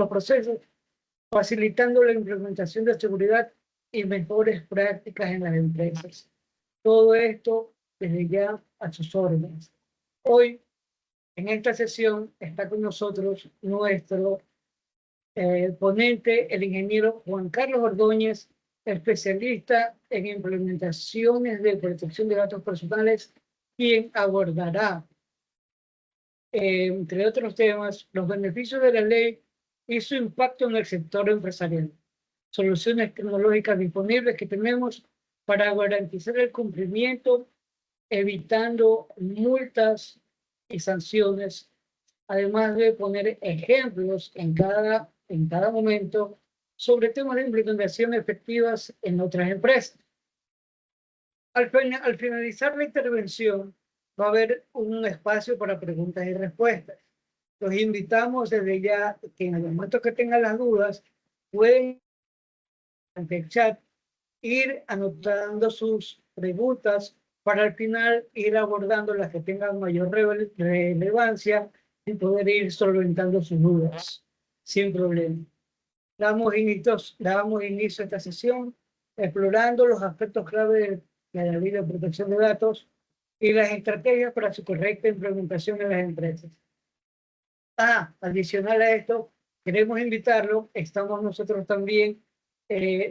los procesos, facilitando la implementación de seguridad y mejores prácticas en las empresas. Todo esto desde ya a sus órdenes. Hoy, en esta sesión, está con nosotros nuestro ponente, el ingeniero Juan Carlos Ordóñez, especialista en implementaciones de protección de datos personales, quien abordará, entre otros temas, los beneficios de la ley y su impacto en el sector empresarial, soluciones tecnológicas disponibles que tenemos para garantizar el cumplimiento, evitando multas y sanciones, además de poner ejemplos en cada momento sobre temas de implementación efectivas en otras empresas. Al finalizar la intervención, va a haber un espacio para preguntas y respuestas. Los invitamos desde ya que en el momento que tengan las dudas, pueden ante el chat ir anotando sus preguntas para al final ir abordando las que tengan mayor relevancia y poder ir solventando sus dudas sin problema. Damos inicio a esta sesión explorando los aspectos clave de la ley de protección de datos y las estrategias para su correcta implementación en las empresas. Adicional a esto, queremos invitarlo, estamos nosotros también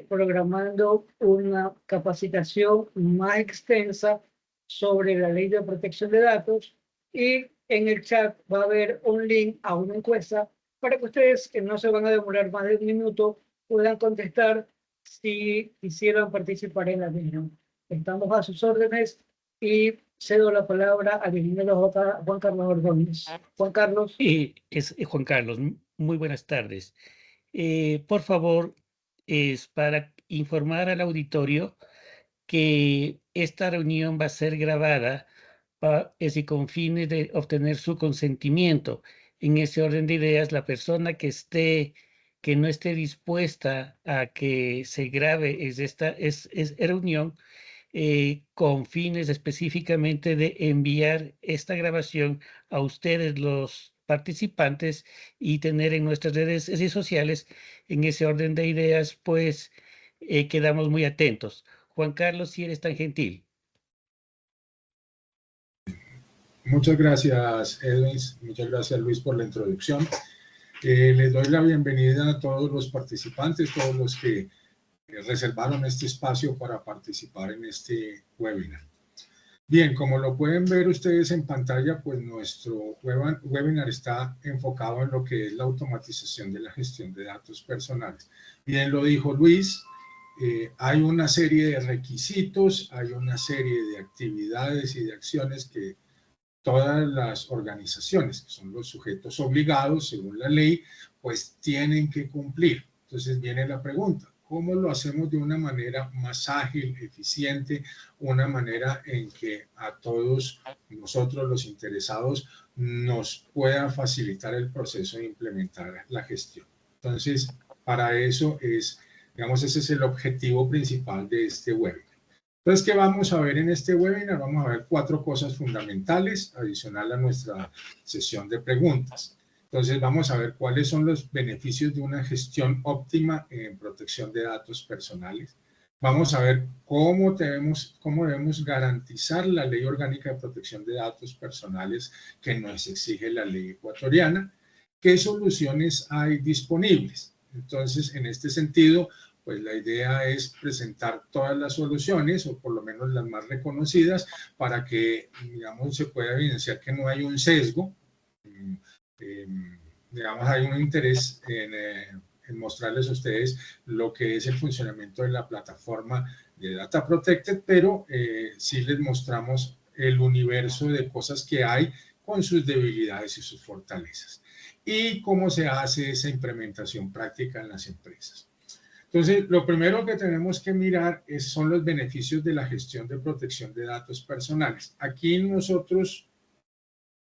programando una capacitación más extensa sobre la ley de protección de datos y en el chat va a haber un link a una encuesta para que ustedes, que no se van a demorar más de un minuto, puedan contestar si quisieran participar en la misma. Estamos a sus órdenes y cedo la palabra al ingeniero Juan Carlos Ordóñez. Juan Carlos. Juan Carlos, muy buenas tardes. Por favor, es para informar al auditorio que esta reunión va a ser grabada y con fines de obtener su consentimiento. En ese orden de ideas, la persona que no esté dispuesta a que se grabe esta reunión, con fines específicamente de enviar esta grabación a ustedes, los participantes, y tener en nuestras redes sociales. En ese orden de ideas, pues quedamos muy atentos. Juan Carlos, si eres tan gentil. Muchas gracias, Edwin. Muchas gracias, Luis, por la introducción. Les doy la bienvenida a todos los participantes, todos los que reservaron este espacio para participar en este webinar. Bien, como lo pueden ver ustedes en pantalla, pues nuestro webinar está enfocado en lo que es la automatización de la gestión de datos personales. Bien lo dijo Luis, hay una serie de requisitos, hay una serie de actividades y de acciones que todas las organizaciones, que son los sujetos obligados según la ley, pues tienen que cumplir. Entonces viene la pregunta, ¿cómo lo hacemos de una manera más ágil, eficiente, una manera en que a todos nosotros los interesados nos pueda facilitar el proceso de implementar la gestión? Entonces, para eso ese es el objetivo principal de este webinar. Entonces, ¿qué vamos a ver en este webinar? Vamos a ver 4 cosas fundamentales, adicional a nuestra sesión de preguntas. Entonces, vamos a ver cuáles son los beneficios de una gestión óptima en protección de datos personales. Vamos a ver cómo debemos garantizar la Ley Orgánica de Protección de Datos Personales que nos exige la ley ecuatoriana. ¿Qué soluciones hay disponibles? Entonces, en este sentido, pues la idea es presentar todas las soluciones, o por lo menos las más reconocidas, para que, digamos, se pueda evidenciar que no hay un sesgo, digamos, hay un interés en mostrarles a ustedes lo que es el funcionamiento de la plataforma de Data Protected, pero sí les mostramos el universo de cosas que hay con sus debilidades y sus fortalezas, y cómo se hace esa implementación práctica en las empresas. Entonces, lo primero que tenemos que mirar son los beneficios de la gestión de protección de datos personales. Aquí nosotros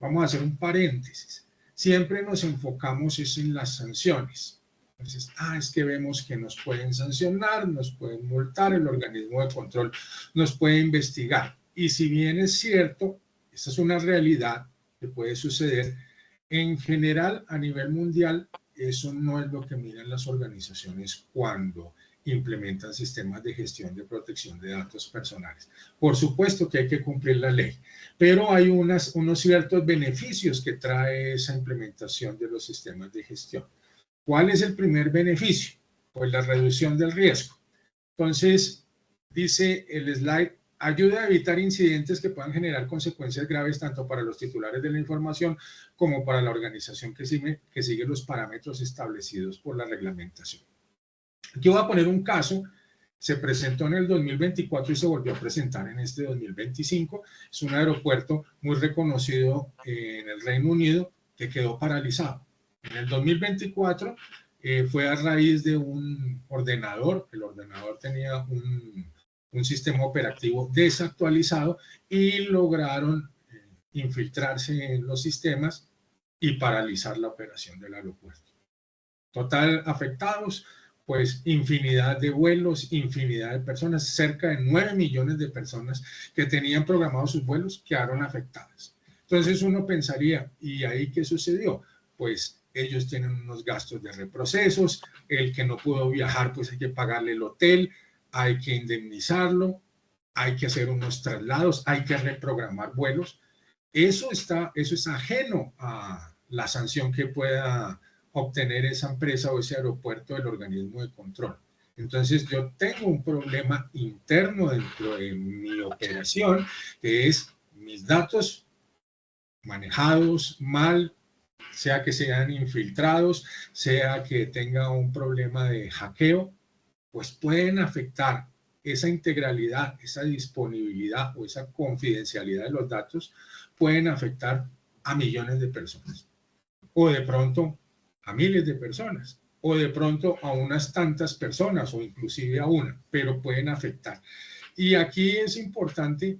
vamos a hacer un paréntesis. Siempre nos enfocamos en las sanciones. Entonces, es que vemos que nos pueden sancionar, nos pueden multar, el organismo de control nos puede investigar. Y si bien es cierto, esta es una realidad que puede suceder, en general, a nivel mundial, eso no es lo que miran las organizaciones cuando implementan sistemas de gestión de protección de datos personales. Por supuesto que hay que cumplir la ley, pero hay unos ciertos beneficios que trae esa implementación de los sistemas de gestión. ¿Cuál es el primer beneficio? Pues la reducción del riesgo. Entonces, dice el slide, ayuda a evitar incidentes que puedan generar consecuencias graves tanto para los titulares de la información como para la organización que sigue los parámetros establecidos por la reglamentación. Aquí voy a poner un caso, se presentó en el 2024 y se volvió a presentar en este 2025. Es un aeropuerto muy reconocido en el Reino Unido que quedó paralizado. En el 2024 fue a raíz de un ordenador, el ordenador tenía un sistema operativo desactualizado y lograron infiltrarse en los sistemas y paralizar la operación del aeropuerto. Total afectados, pues infinidad de vuelos, infinidad de personas, cerca de 9 millones de personas que tenían programados sus vuelos quedaron afectadas. Entonces uno pensaría, ¿y ahí qué sucedió? Pues ellos tienen unos gastos de reprocesos, el que no pudo viajar, pues hay que pagarle el hotel, hay que indemnizarlo, hay que hacer unos traslados, hay que reprogramar vuelos. Eso es ajeno a la sanción que pueda obtener esa empresa o ese aeropuerto del organismo de control. Entonces yo tengo un problema interno dentro de mi operación, que es mis datos manejados mal, sea que sean infiltrados, sea que tenga un problema de hackeo, pues pueden afectar esa integralidad, esa disponibilidad o esa confidencialidad de los datos, pueden afectar a millones de personas. O de pronto a miles de personas, o de pronto a unas tantas personas, o inclusive a una, pero pueden afectar. Y aquí es importante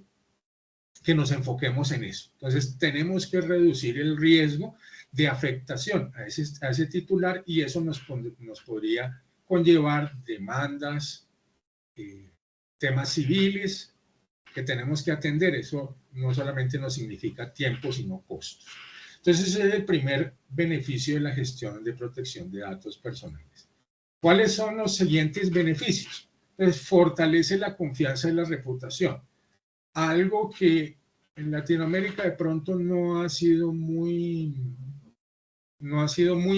que nos enfoquemos en eso. Entonces, tenemos que reducir el riesgo de afectación a ese titular y eso nos podría conllevar demandas, temas civiles que tenemos que atender. Eso no solamente nos significa tiempo, sino costos. Entonces, ese es el primer beneficio de la gestión de protección de datos personales. ¿Cuáles son los siguientes beneficios? Pues fortalece la confianza y la reputación. Algo que en Latinoamérica de pronto no ha sido muy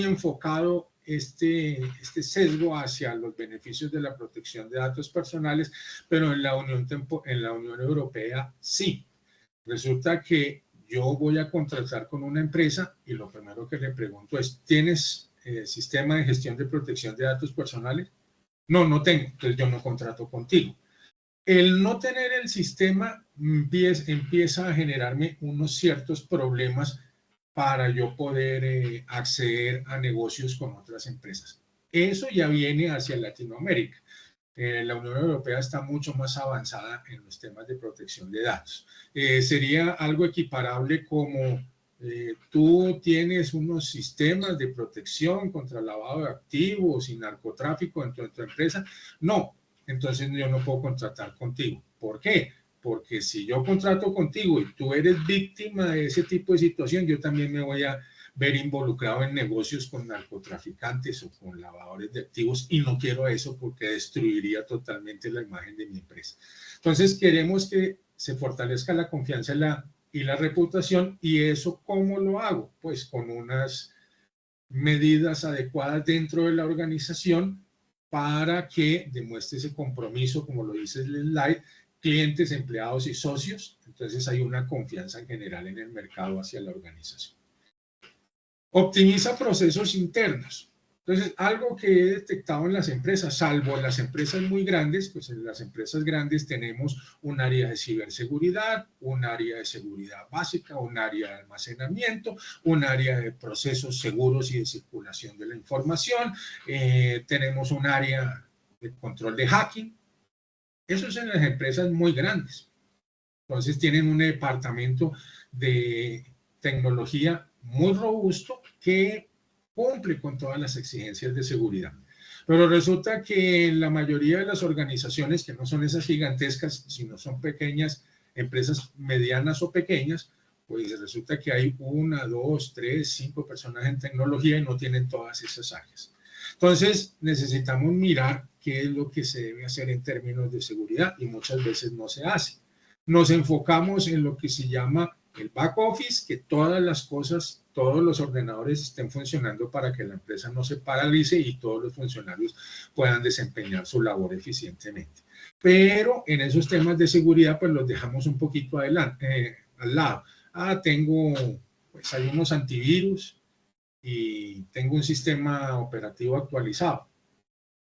enfocado este sesgo hacia los beneficios de la protección de datos personales, pero en la Unión Europea sí. Resulta que yo voy a contratar con una empresa y lo primero que le pregunto es, ¿tienes sistema de gestión de protección de datos personales? No, no tengo, entonces yo no contrato contigo. El no tener el sistema empieza a generarme unos ciertos problemas para yo poder acceder a negocios con otras empresas. Eso ya viene hacia Latinoamérica. La Unión Europea está mucho más avanzada en los temas de protección de datos. Sería algo equiparable como tú tienes unos sistemas de protección contra lavado de activos y narcotráfico dentro de tu empresa. No, entonces yo no puedo contratar contigo. ¿Por qué? Porque si yo contrato contigo y tú eres víctima de ese tipo de situación, yo también me voy a ver involucrado en negocios con narcotraficantes o con lavadores de activos y no quiero eso porque destruiría totalmente la imagen de mi empresa. Entonces queremos que se fortalezca la confianza y la reputación. ¿Y eso cómo lo hago? Pues con unas medidas adecuadas dentro de la organización para que demuestre ese compromiso, como lo dice el slide, clientes, empleados y socios. Entonces hay una confianza en general en el mercado hacia la organización. Optimiza procesos internos. Entonces, algo que he detectado en las empresas, salvo en las empresas muy grandes, pues en las empresas grandes tenemos un área de ciberseguridad, un área de seguridad básica, un área de almacenamiento, un área de procesos seguros y de circulación de la información, tenemos un área de control de hacking. Eso es en las empresas muy grandes. Entonces, tienen un departamento de tecnología muy robusto que cumple con todas las exigencias de seguridad. Pero resulta que en la mayoría de las organizaciones, que no son esas gigantescas, sino son pequeñas, empresas medianas o pequeñas, pues resulta que hay 1, 2, 3, 5 personas en tecnología y no tienen todas esas áreas. Entonces, necesitamos mirar qué es lo que se debe hacer en términos de seguridad y muchas veces no se hace. Nos enfocamos en lo que se llama el back office, que todas las cosas, todos los ordenadores estén funcionando para que la empresa no se paralice y todos los funcionarios puedan desempeñar su labor eficientemente. Pero en esos temas de seguridad, pues los dejamos un poquito adelante, al lado. Pues hay unos antivirus y tengo un sistema operativo actualizado.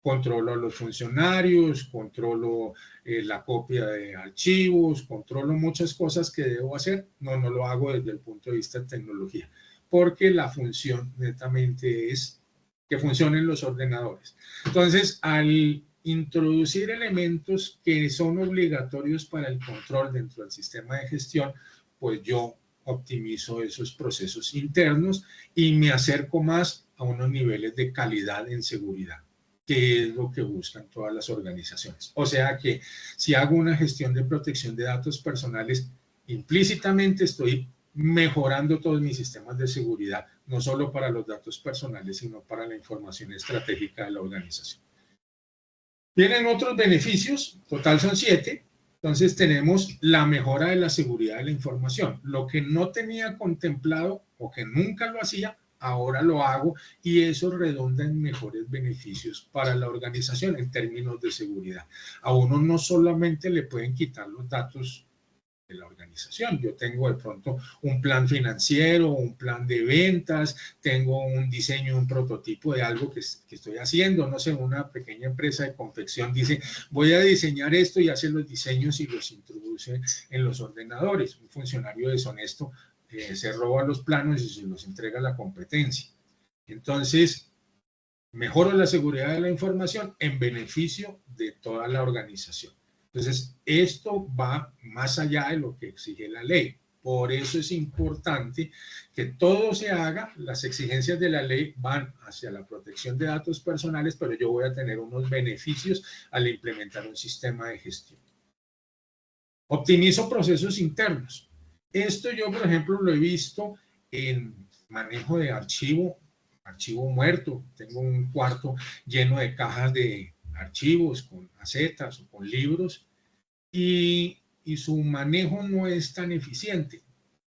Controlo a los funcionarios, controlo la copia de archivos, controlo muchas cosas que debo hacer. No lo hago desde el punto de vista de tecnología, porque la función netamente es que funcionen los ordenadores. Entonces, al introducir elementos que son obligatorios para el control dentro del sistema de gestión, pues yo optimizo esos procesos internos y me acerco más a unos niveles de calidad en seguridad, que es lo que buscan todas las organizaciones. O sea que si hago una gestión de protección de datos personales, implícitamente estoy mejorando todos mis sistemas de seguridad, no solo para los datos personales, sino para la información estratégica de la organización. Vienen otros beneficios, total son 7. Entonces tenemos la mejora de la seguridad de la información. Lo que no tenía contemplado o que nunca lo hacía, ahora lo hago y eso redunda en mejores beneficios para la organización en términos de seguridad. A uno no solamente le pueden quitar los datos de la organización, yo tengo de pronto un plan financiero, un plan de ventas, tengo un diseño, un prototipo de algo que estoy haciendo, no sé, una pequeña empresa de confección dice, voy a diseñar esto y hace los diseños y los introduce en los ordenadores. Un funcionario deshonesto se roba los planos y se los entrega a la competencia. Entonces, mejoro la seguridad de la información en beneficio de toda la organización. Entonces, esto va más allá de lo que exige la ley. Por eso es importante que todo se haga, las exigencias de la ley van hacia la protección de datos personales, pero yo voy a tener unos beneficios al implementar un sistema de gestión. Optimizo procesos internos. Esto yo, por ejemplo, lo he visto en manejo de archivo muerto. Tengo un cuarto lleno de cajas de archivos con acetas o con libros y su manejo no es tan eficiente.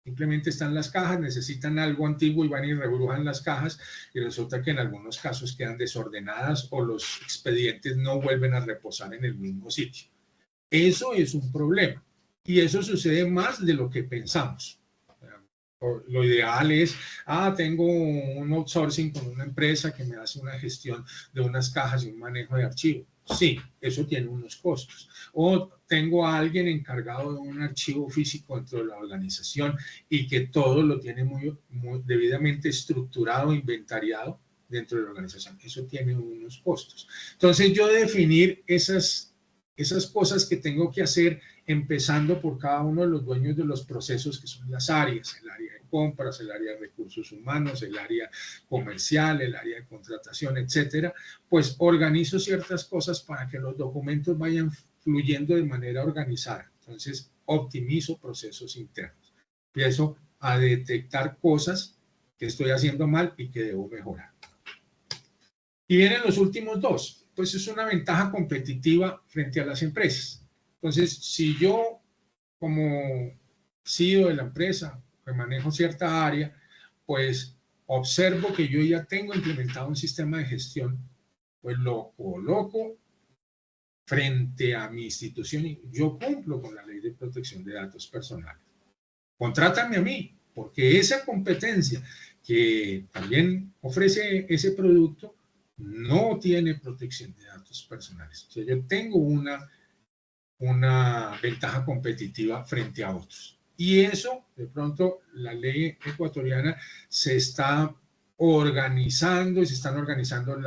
Simplemente están las cajas, necesitan algo antiguo y van y rebrujan las cajas y resulta que en algunos casos quedan desordenadas o los expedientes no vuelven a reposar en el mismo sitio. Eso es un problema y eso sucede más de lo que pensamos. Lo ideal es, tengo un outsourcing con una empresa que me hace una gestión de unas cajas y un manejo de archivo. Sí, eso tiene unos costos. O tengo a alguien encargado de un archivo físico dentro de la organización y que todo lo tiene muy debidamente estructurado, inventariado dentro de la organización. Eso tiene unos costos. Entonces, yo definir esas cosas que tengo que hacer, empezando por cada uno de los dueños de los procesos, que son las áreas, el área de compras, el área de recursos humanos, el área comercial, el área de contratación, etcétera, pues organizo ciertas cosas para que los documentos vayan fluyendo de manera organizada. Entonces, optimizo procesos internos. Empiezo a detectar cosas que estoy haciendo mal y que debo mejorar. Y vienen los últimos dos. Pues es una ventaja competitiva frente a las empresas. Entonces, si yo como CEO de la empresa, que manejo cierta área, pues observo que yo ya tengo implementado un sistema de gestión, pues lo coloco frente a mi institución y yo cumplo con la ley de protección de datos personales. Contrátame a mí, porque esa competencia que también ofrece ese producto no tiene protección de datos personales. O sea, yo tengo una ventaja competitiva frente a otros. Y eso, de pronto, la ley ecuatoriana se está organizando y se están organizando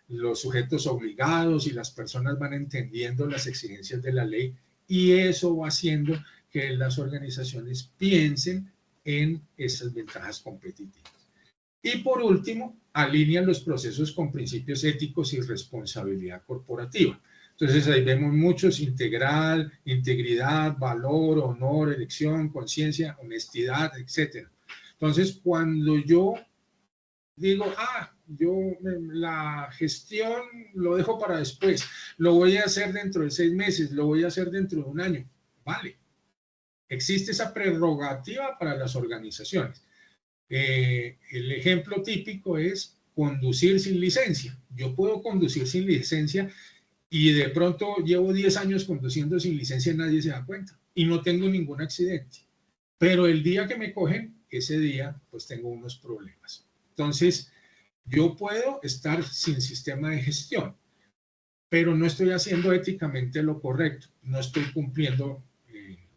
los sujetos obligados y las personas van entendiendo las exigencias de la ley y eso va haciendo que las organizaciones piensen en esas ventajas competitivas. Y por último, alinean los procesos con principios éticos y responsabilidad corporativa. Entonces ahí vemos muchos: integral, integridad, valor, honor, elección, conciencia, honestidad, etc. Entonces cuando yo digo, la gestión lo dejo para después, lo voy a hacer dentro de 6 meses, lo voy a hacer dentro de un año, vale. Existe esa prerrogativa para las organizaciones. El ejemplo típico es conducir sin licencia. Yo puedo conducir sin licencia y de pronto llevo 10 años conduciendo sin licencia y nadie se da cuenta y no tengo ningún accidente. Pero el día que me cogen, ese día pues tengo unos problemas. Entonces, yo puedo estar sin sistema de gestión, pero no estoy haciendo éticamente lo correcto, no estoy cumpliendo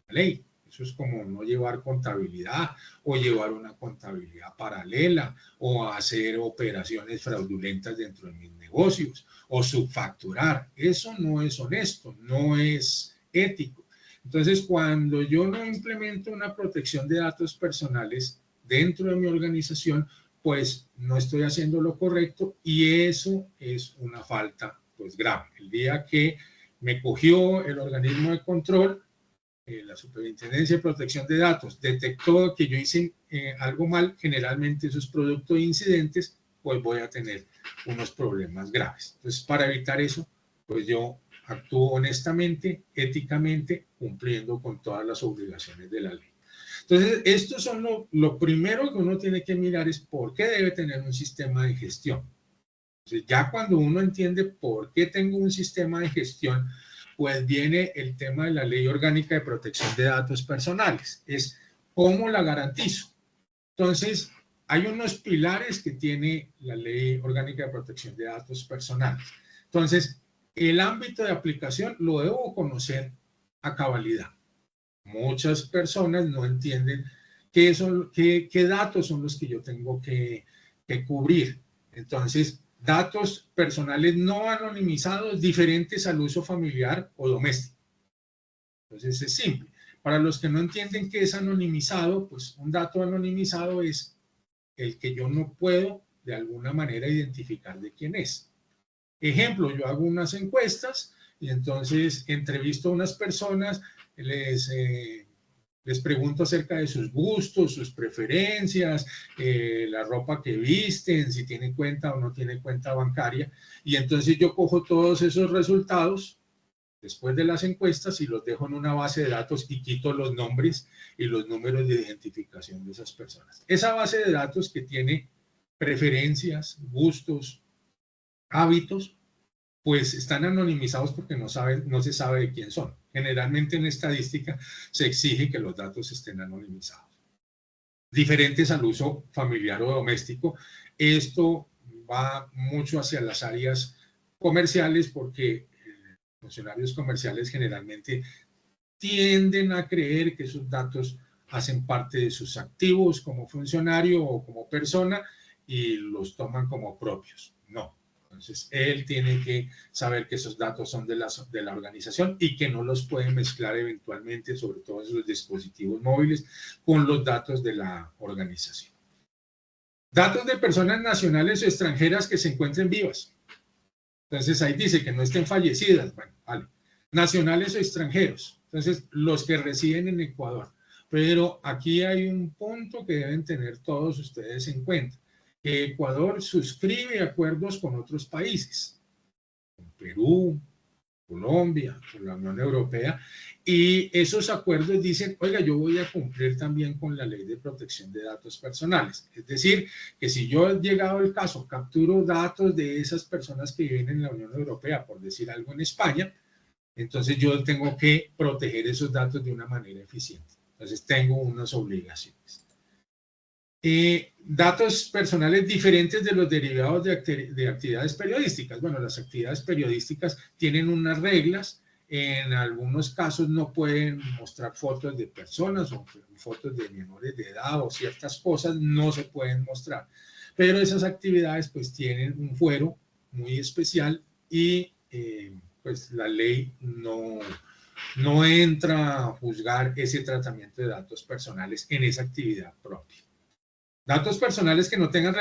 la ley. Eso es como no llevar contabilidad o llevar una contabilidad paralela o hacer operaciones fraudulentas dentro de mis negocios o subfacturar. Eso no es honesto, no es ético. Entonces, cuando yo no implemento una protección de datos personales dentro de mi organización, pues no estoy haciendo lo correcto y eso es una falta pues grave. El día que me cogió el organismo de control, la Superintendencia de Protección de Datos, detectó que yo hice algo mal, generalmente eso es producto de incidentes, pues voy a tener unos problemas graves. Entonces, para evitar eso, pues yo actúo honestamente, éticamente, cumpliendo con todas las obligaciones de la ley. Entonces, estos son lo primero que uno tiene que mirar es por qué debe tener un sistema de gestión. Entonces, ya cuando uno entiende por qué tengo un sistema de gestión, pues viene el tema de la Ley Orgánica de Protección de Datos Personales. Es cómo la garantizo. Entonces, hay unos pilares que tiene la Ley Orgánica de Protección de Datos Personales. Entonces, el ámbito de aplicación lo debo conocer a cabalidad. Muchas personas no entienden qué datos son los que yo tengo que cubrir. Entonces, datos personales no anonimizados diferentes al uso familiar o doméstico. Entonces, es simple. Para los que no entienden qué es anonimizado, pues un dato anonimizado es el que yo no puedo de alguna manera identificar de quién es. Ejemplo, yo hago unas encuestas y entonces entrevisto a unas personas, les pregunto acerca de sus gustos, sus preferencias, la ropa que visten, si tiene cuenta o no tiene cuenta bancaria, y entonces yo cojo todos esos resultados después de las encuestas y los dejo en una base de datos y quito los nombres y los números de identificación de esas personas. Esa base de datos que tiene preferencias, gustos, hábitos, pues están anonimizados porque no se sabe de quién son. Generalmente en estadística se exige que los datos estén anonimizados. Diferentes al uso familiar o doméstico. Esto va mucho hacia las áreas comerciales porque funcionarios comerciales generalmente tienden a creer que esos datos hacen parte de sus activos como funcionario o como persona y los toman como propios. No. Entonces, él tiene que saber que esos datos son de la organización y que no los puede mezclar eventualmente, sobre todo en los dispositivos móviles, con los datos de la organización. Datos de personas nacionales o extranjeras que se encuentren vivas. Entonces, ahí dice que no estén fallecidas. Bueno, vale. Nacionales o extranjeros. Entonces, los que residen en Ecuador. Pero aquí hay un punto que deben tener todos ustedes en cuenta. Ecuador suscribe acuerdos con otros países, con Perú, Colombia, con la Unión Europea, y esos acuerdos dicen, oiga, yo voy a cumplir también con la Ley de Protección de Datos Personales. Es decir, que si yo, llegado el caso, capturo datos de esas personas que viven en la Unión Europea, por decir algo en España, entonces yo tengo que proteger esos datos de una manera eficiente. Entonces tengo unas obligaciones. Datos personales diferentes de los derivados de actividades periodísticas. Bueno, las actividades periodísticas tienen unas reglas. En algunos casos no pueden mostrar fotos de personas o fotos de menores de edad o ciertas cosas no se pueden mostrar. Pero esas actividades pues tienen un fuero muy especial y pues la ley no entra a juzgar ese tratamiento de datos personales en esa actividad propia. Datos personales que no tengan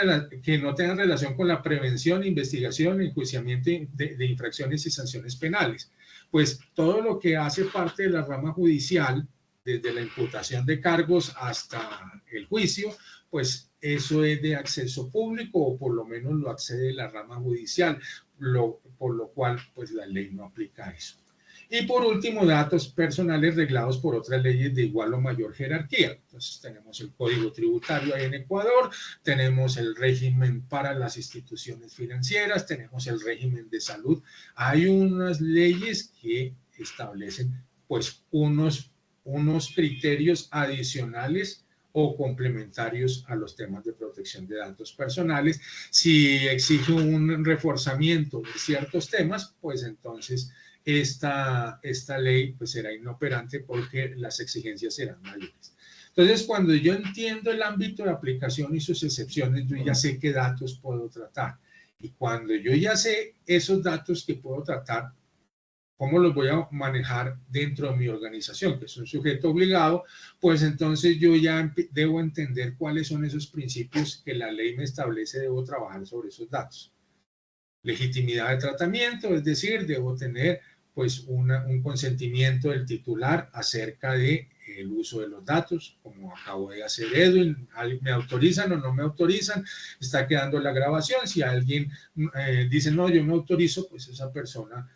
relación con la prevención, investigación, enjuiciamiento de infracciones y sanciones penales. Pues todo lo que hace parte de la rama judicial, desde la imputación de cargos hasta el juicio, pues eso es de acceso público o por lo menos lo accede la rama judicial, por lo cual pues la ley no aplica a eso. Y por último, datos personales reglados por otras leyes de igual o mayor jerarquía. Entonces tenemos el Código Tributario ahí en Ecuador, tenemos el régimen para las instituciones financieras, tenemos el régimen de salud. Hay unas leyes que establecen pues unos criterios adicionales o complementarios a los temas de protección de datos personales. Si exige un reforzamiento de ciertos temas, pues entonces esta ley pues será inoperante porque las exigencias serán mayores. Entonces, cuando yo entiendo el ámbito de aplicación y sus excepciones, yo ya sé qué datos puedo tratar. Y cuando yo ya sé esos datos que puedo tratar, cómo los voy a manejar dentro de mi organización, que es un sujeto obligado, pues entonces yo ya debo entender cuáles son esos principios que la ley me establece, debo trabajar sobre esos datos. Legitimidad de tratamiento, es decir, debo tener pues un consentimiento del titular acerca de el uso de los datos, como acabo de hacer Edwin, me autorizan o no me autorizan, está quedando la grabación, si alguien dice no, yo me autorizo, pues esa persona,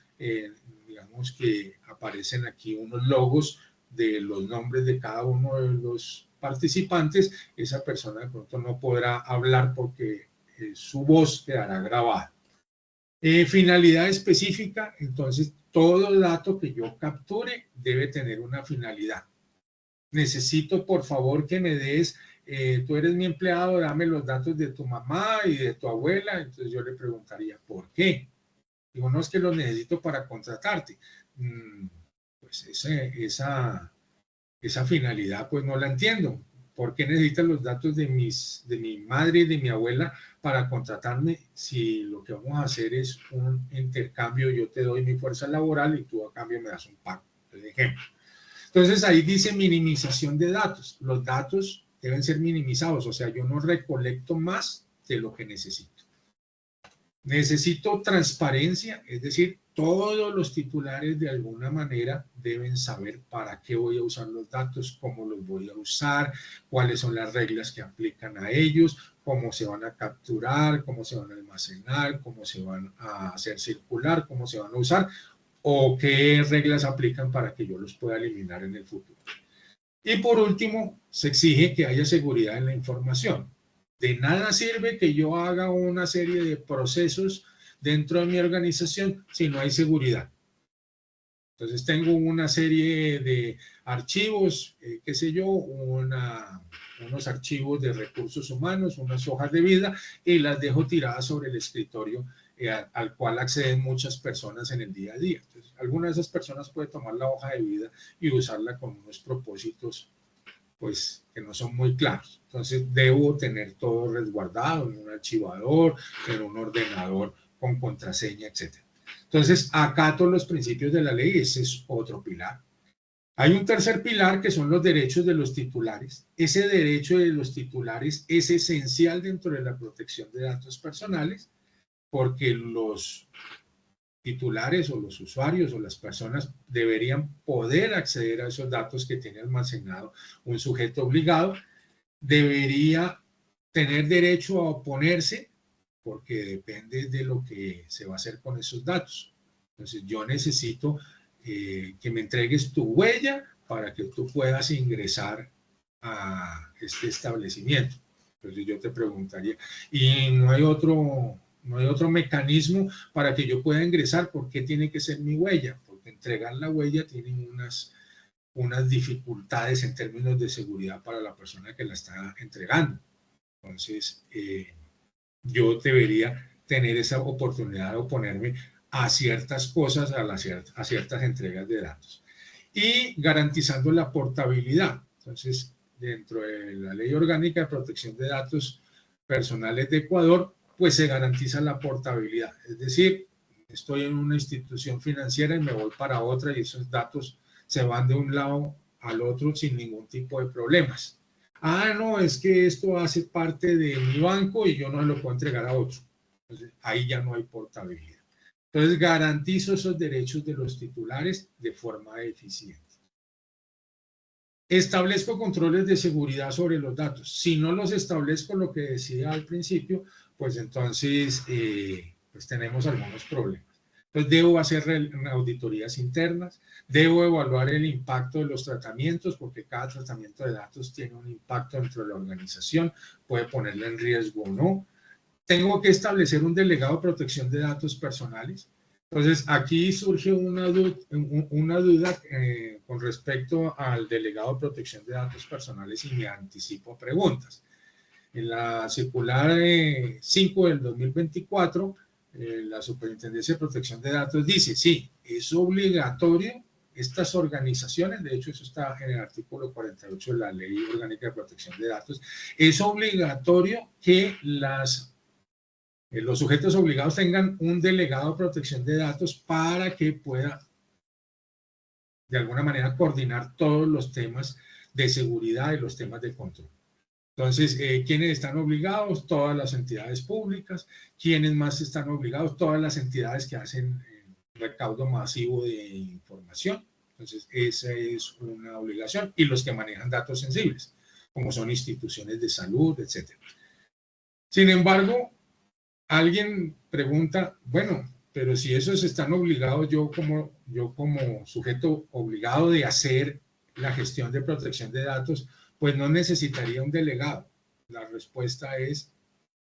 digamos que aparecen aquí unos logos de los nombres de cada uno de los participantes, esa persona de pronto no podrá hablar porque su voz quedará grabada. Finalidad específica, entonces todo dato que yo capture debe tener una finalidad. Necesito por favor que me des, tú eres mi empleado, dame los datos de tu mamá y de tu abuela, entonces yo le preguntaría, ¿por qué? Digo, no, es que los necesito para contratarte. Pues esa finalidad pues no la entiendo. ¿Por qué necesitas los datos de mi madre y de mi abuela para contratarme si lo que vamos a hacer es un intercambio? Yo te doy mi fuerza laboral y tú a cambio me das un pago, por ejemplo. Entonces ahí dice minimización de datos. Los datos deben ser minimizados, o sea, yo no recolecto más de lo que necesito. Necesito transparencia, es decir, todos los titulares de alguna manera deben saber para qué voy a usar los datos, cómo los voy a usar, cuáles son las reglas que aplican a ellos, cómo se van a capturar, cómo se van a almacenar, cómo se van a hacer circular, cómo se van a usar o qué reglas aplican para que yo los pueda eliminar en el futuro. Y por último, se exige que haya seguridad en la información. De nada sirve que yo haga una serie de procesos dentro de mi organización si no hay seguridad. Entonces tengo una serie de archivos, qué sé yo, unos archivos de recursos humanos, unas hojas de vida y las dejo tiradas sobre el escritorio al cual acceden muchas personas en el día a día. Entonces, alguna de esas personas puede tomar la hoja de vida y usarla con unos propósitos pues que no son muy claros. Entonces debo tener todo resguardado en un archivador, en un ordenador con contraseña, etc. Entonces acato los principios de la ley, ese es otro pilar. Hay un tercer pilar que son los derechos de los titulares. Ese derecho de los titulares es esencial dentro de la protección de datos personales porque los titulares o los usuarios o las personas deberían poder acceder a esos datos que tiene almacenado un sujeto obligado, debería tener derecho a oponerse porque depende de lo que se va a hacer con esos datos. Entonces yo necesito que me entregues tu huella para que tú puedas ingresar a este establecimiento. Entonces yo te preguntaría, ¿y no hay otro mecanismo para que yo pueda ingresar? ¿Por qué tiene que ser mi huella? Porque entregar la huella tiene unas dificultades en términos de seguridad para la persona que la está entregando. Entonces, yo debería tener esa oportunidad de oponerme a ciertas cosas, a ciertas entregas de datos. Y garantizando la portabilidad. Entonces, dentro de la Ley Orgánica de Protección de Datos Personales de Ecuador, pues se garantiza la portabilidad. Es decir, estoy en una institución financiera y me voy para otra y esos datos se van de un lado al otro sin ningún tipo de problemas. Ah, no, es que esto hace parte de mi banco y yo no lo puedo entregar a otro. Entonces, ahí ya no hay portabilidad. Entonces, garantizo esos derechos de los titulares de forma eficiente. Establezco controles de seguridad sobre los datos. Si no los establezco, lo que decía al principio, pues entonces pues tenemos algunos problemas. Entonces, debo hacer auditorías internas, debo evaluar el impacto de los tratamientos, porque cada tratamiento de datos tiene un impacto dentro de la organización, puede ponerla en riesgo o no. Tengo que establecer un delegado de protección de datos personales. Entonces, aquí surge una duda con respecto al delegado de protección de datos personales y me anticipo a preguntas. En la circular 5 del 2024, la Superintendencia de Protección de Datos dice, sí, es obligatorio estas organizaciones, de hecho eso está en el artículo 48 de la Ley Orgánica de Protección de Datos, es obligatorio que los sujetos obligados tengan un delegado de protección de datos para que pueda de alguna manera coordinar todos los temas de seguridad y los temas de control. Entonces, ¿quiénes están obligados? Todas las entidades públicas. ¿Quiénes más están obligados? Todas las entidades que hacen recaudo masivo de información. Entonces, esa es una obligación. Y los que manejan datos sensibles, como son instituciones de salud, etc. Sin embargo, alguien pregunta, bueno, pero si esos están obligados, yo como sujeto obligado de hacer la gestión de protección de datos, pues no necesitaría un delegado. La respuesta es,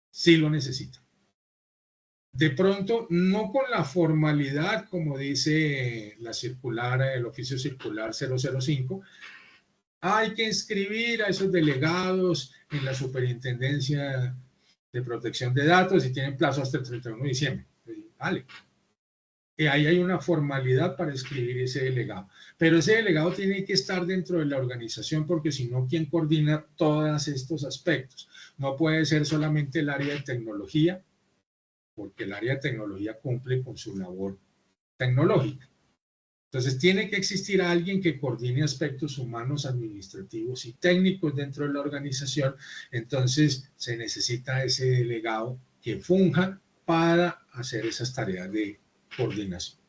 sí lo necesita. De pronto, no con la formalidad, como dice la circular, el oficio circular 005, hay que inscribir a esos delegados en la Superintendencia de Protección de Datos y tienen plazo hasta el 31 de diciembre. Vale. Ahí hay una formalidad para escribir ese delegado. Pero ese delegado tiene que estar dentro de la organización porque si no, ¿quién coordina todos estos aspectos? No puede ser solamente el área de tecnología, porque el área de tecnología cumple con su labor tecnológica. Entonces, tiene que existir alguien que coordine aspectos humanos, administrativos y técnicos dentro de la organización. Entonces, se necesita ese delegado que funja para hacer esas tareas de coordinación.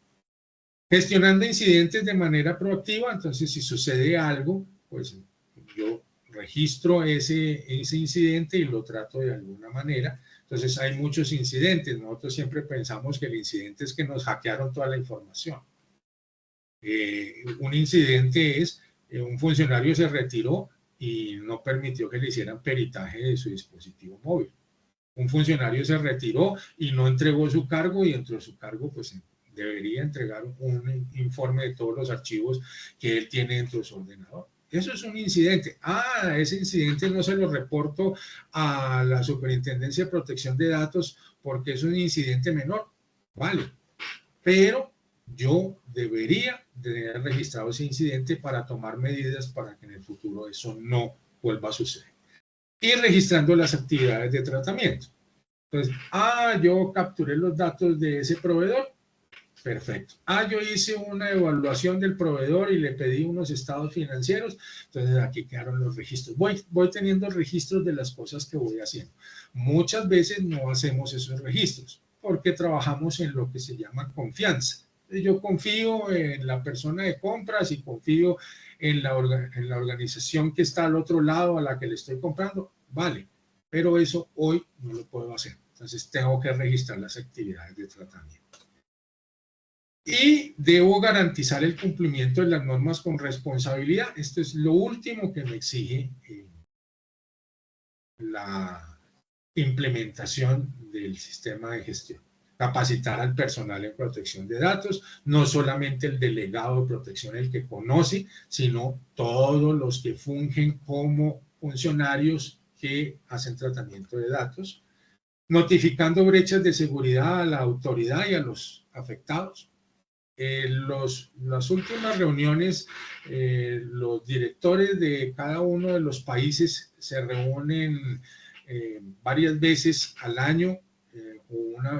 Gestionando incidentes de manera proactiva, entonces si sucede algo, pues yo registro ese incidente y lo trato de alguna manera. Entonces hay muchos incidentes, nosotros siempre pensamos que el incidente es que nos hackearon toda la información. Un incidente es un funcionario se retiró y no permitió que le hicieran peritaje de su dispositivo móvil. Un funcionario se retiró y no entregó su cargo y dentro de su cargo pues debería entregar un informe de todos los archivos que él tiene dentro de su ordenador. Eso es un incidente. Ah, ese incidente no se lo reporto a la Superintendencia de Protección de Datos porque es un incidente menor. Vale, pero yo debería tener registrado ese incidente para tomar medidas para que en el futuro eso no vuelva a suceder. Y registrando las actividades de tratamiento. Entonces, yo capturé los datos de ese proveedor. Perfecto. Yo hice una evaluación del proveedor y le pedí unos estados financieros. Entonces, aquí quedaron los registros. Voy teniendo registros de las cosas que voy haciendo. Muchas veces no hacemos esos registros porque trabajamos en lo que se llama confianza. Yo confío en la persona de compras y confío en la organización que está al otro lado a la que le estoy comprando. Vale, pero eso hoy no lo puedo hacer. Entonces tengo que registrar las actividades de tratamiento. Y debo garantizar el cumplimiento de las normas con responsabilidad. Esto es lo último que me exige la implementación del sistema de gestión. Capacitar al personal en protección de datos, no solamente el delegado de protección el que conoce, sino todos los que fungen como funcionarios que hacen tratamiento de datos, notificando brechas de seguridad a la autoridad y a los afectados. Las últimas reuniones, los directores de cada uno de los países se reúnen varias veces al año,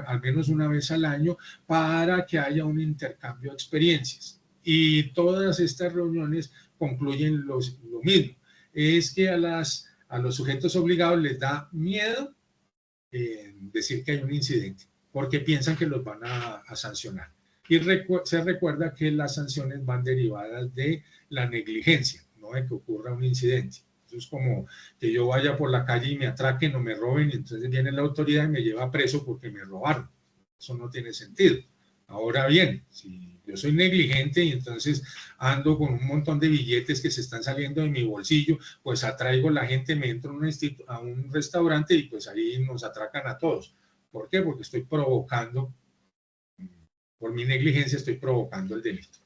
al menos una vez al año, para que haya un intercambio de experiencias. Y todas estas reuniones concluyen lo mismo, es que a las a los sujetos obligados les da miedo decir que hay un incidente, porque piensan que los van a sancionar. Y se recuerda que las sanciones van derivadas de la negligencia, no de que ocurra un incidente. Eso es como que yo vaya por la calle y me atraquen o me roben, y entonces viene la autoridad y me lleva preso porque me robaron. Eso no tiene sentido. Ahora bien, si yo soy negligente y entonces ando con un montón de billetes que se están saliendo de mi bolsillo, pues atraigo a la gente, me entro a un restaurante y pues ahí nos atracan a todos. ¿Por qué? Porque estoy provocando, por mi negligencia estoy provocando el delito.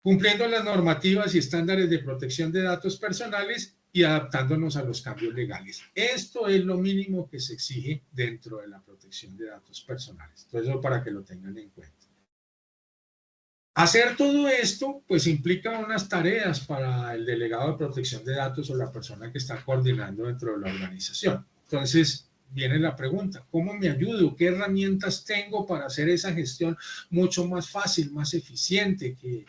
Cumpliendo las normativas y estándares de protección de datos personales y adaptándonos a los cambios legales. Esto es lo mínimo que se exige dentro de la protección de datos personales. Entonces, eso para que lo tengan en cuenta. Hacer todo esto, pues implica unas tareas para el delegado de protección de datos o la persona que está coordinando dentro de la organización. Entonces, viene la pregunta, ¿cómo me ayudo? ¿Qué herramientas tengo para hacer esa gestión mucho más fácil, más eficiente, que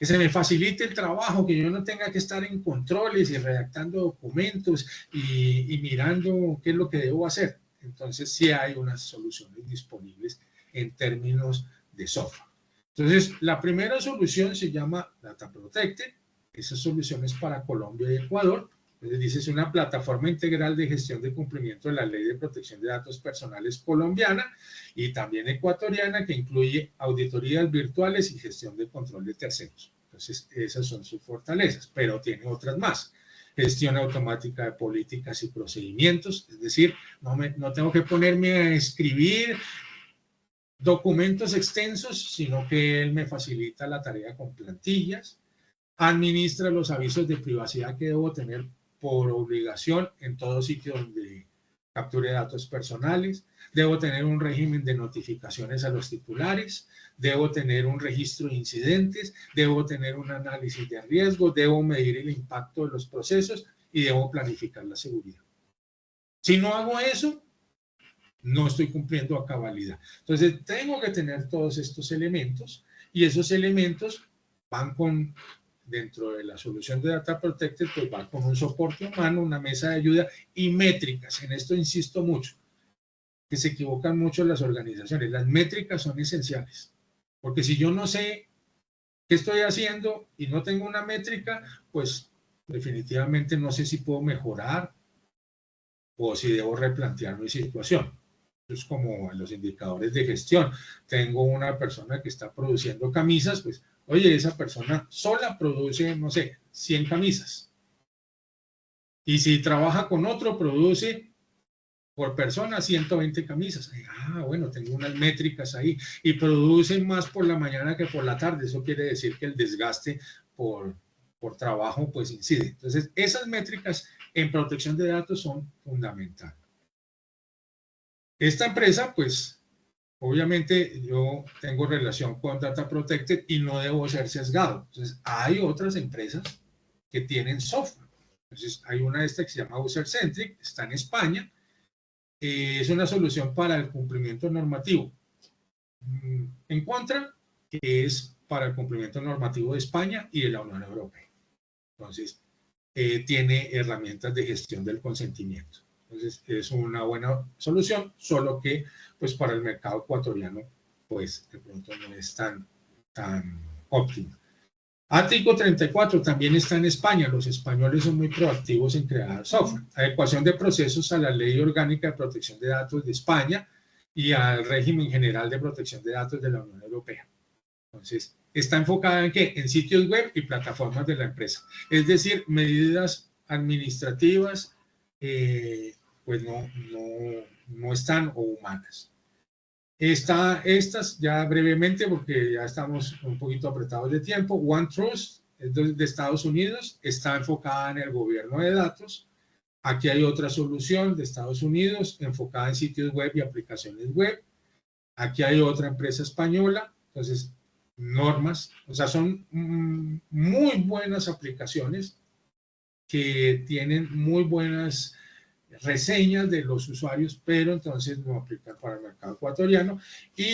se me facilite el trabajo, que yo no tenga que estar en controles y redactando documentos y mirando qué es lo que debo hacer? Entonces, sí hay unas soluciones disponibles en términos de software. Entonces, la primera solución se llama Data Protected. Esa solución es para Colombia y Ecuador. Entonces, dice, es una plataforma integral de gestión de cumplimiento de la Ley de Protección de Datos Personales colombiana y también ecuatoriana, que incluye auditorías virtuales y gestión de control de terceros. Entonces, esas son sus fortalezas, pero tiene otras más. Gestión automática de políticas y procedimientos, es decir, no tengo que ponerme a escribir documentos extensos, sino que él me facilita la tarea con plantillas. Administra los avisos de privacidad que debo tener por obligación en todo sitio donde capture datos personales. Debo tener un régimen de notificaciones a los titulares. Debo tener un registro de incidentes. Debo tener un análisis de riesgo. Debo medir el impacto de los procesos y debo planificar la seguridad. Si no hago eso, no estoy cumpliendo a cabalidad. Entonces, tengo que tener todos estos elementos y esos elementos van con, dentro de la solución de Data Protected, pues va con un soporte humano, una mesa de ayuda y métricas. En esto insisto mucho, que se equivocan mucho las organizaciones. Las métricas son esenciales, porque si yo no sé qué estoy haciendo y no tengo una métrica, pues definitivamente no sé si puedo mejorar o si debo replantear mi situación. Es como en los indicadores de gestión. Tengo una persona que está produciendo camisas, pues, oye, esa persona sola produce, no sé, 100 camisas. Y si trabaja con otro, produce por persona 120 camisas. Bueno, tengo unas métricas ahí. Y produce más por la mañana que por la tarde. Eso quiere decir que el desgaste por trabajo, pues, incide. Entonces, esas métricas en protección de datos son fundamentales. Esta empresa, pues, obviamente yo tengo relación con Data Protected y no debo ser sesgado. Entonces, hay otras empresas que tienen software. Entonces, hay una de estas que se llama UserCentric, está en España. Es una solución para el cumplimiento normativo. En contra, que es para el cumplimiento normativo de España y de la Unión Europea. Entonces, tiene herramientas de gestión del consentimiento. Entonces, es una buena solución, solo que, pues, para el mercado ecuatoriano, pues, de pronto no es tan óptimo. Ático 34 también está en España. Los españoles son muy proactivos en crear software. Adecuación de procesos a la Ley Orgánica de Protección de Datos de España y al régimen general de protección de datos de la Unión Europea. Entonces, está enfocada en ¿qué? En sitios web y plataformas de la empresa. Es decir, medidas administrativas, pues no están o humanas. Estas ya brevemente, porque ya estamos un poquito apretados de tiempo. OneTrust es de Estados Unidos, está enfocada en el gobierno de datos. Aquí hay otra solución de Estados Unidos enfocada en sitios web y aplicaciones web. Aquí hay otra empresa española. Entonces, normas, o sea, son muy buenas aplicaciones que tienen muy buenas reseñas de los usuarios, pero entonces no aplican para el mercado ecuatoriano. Y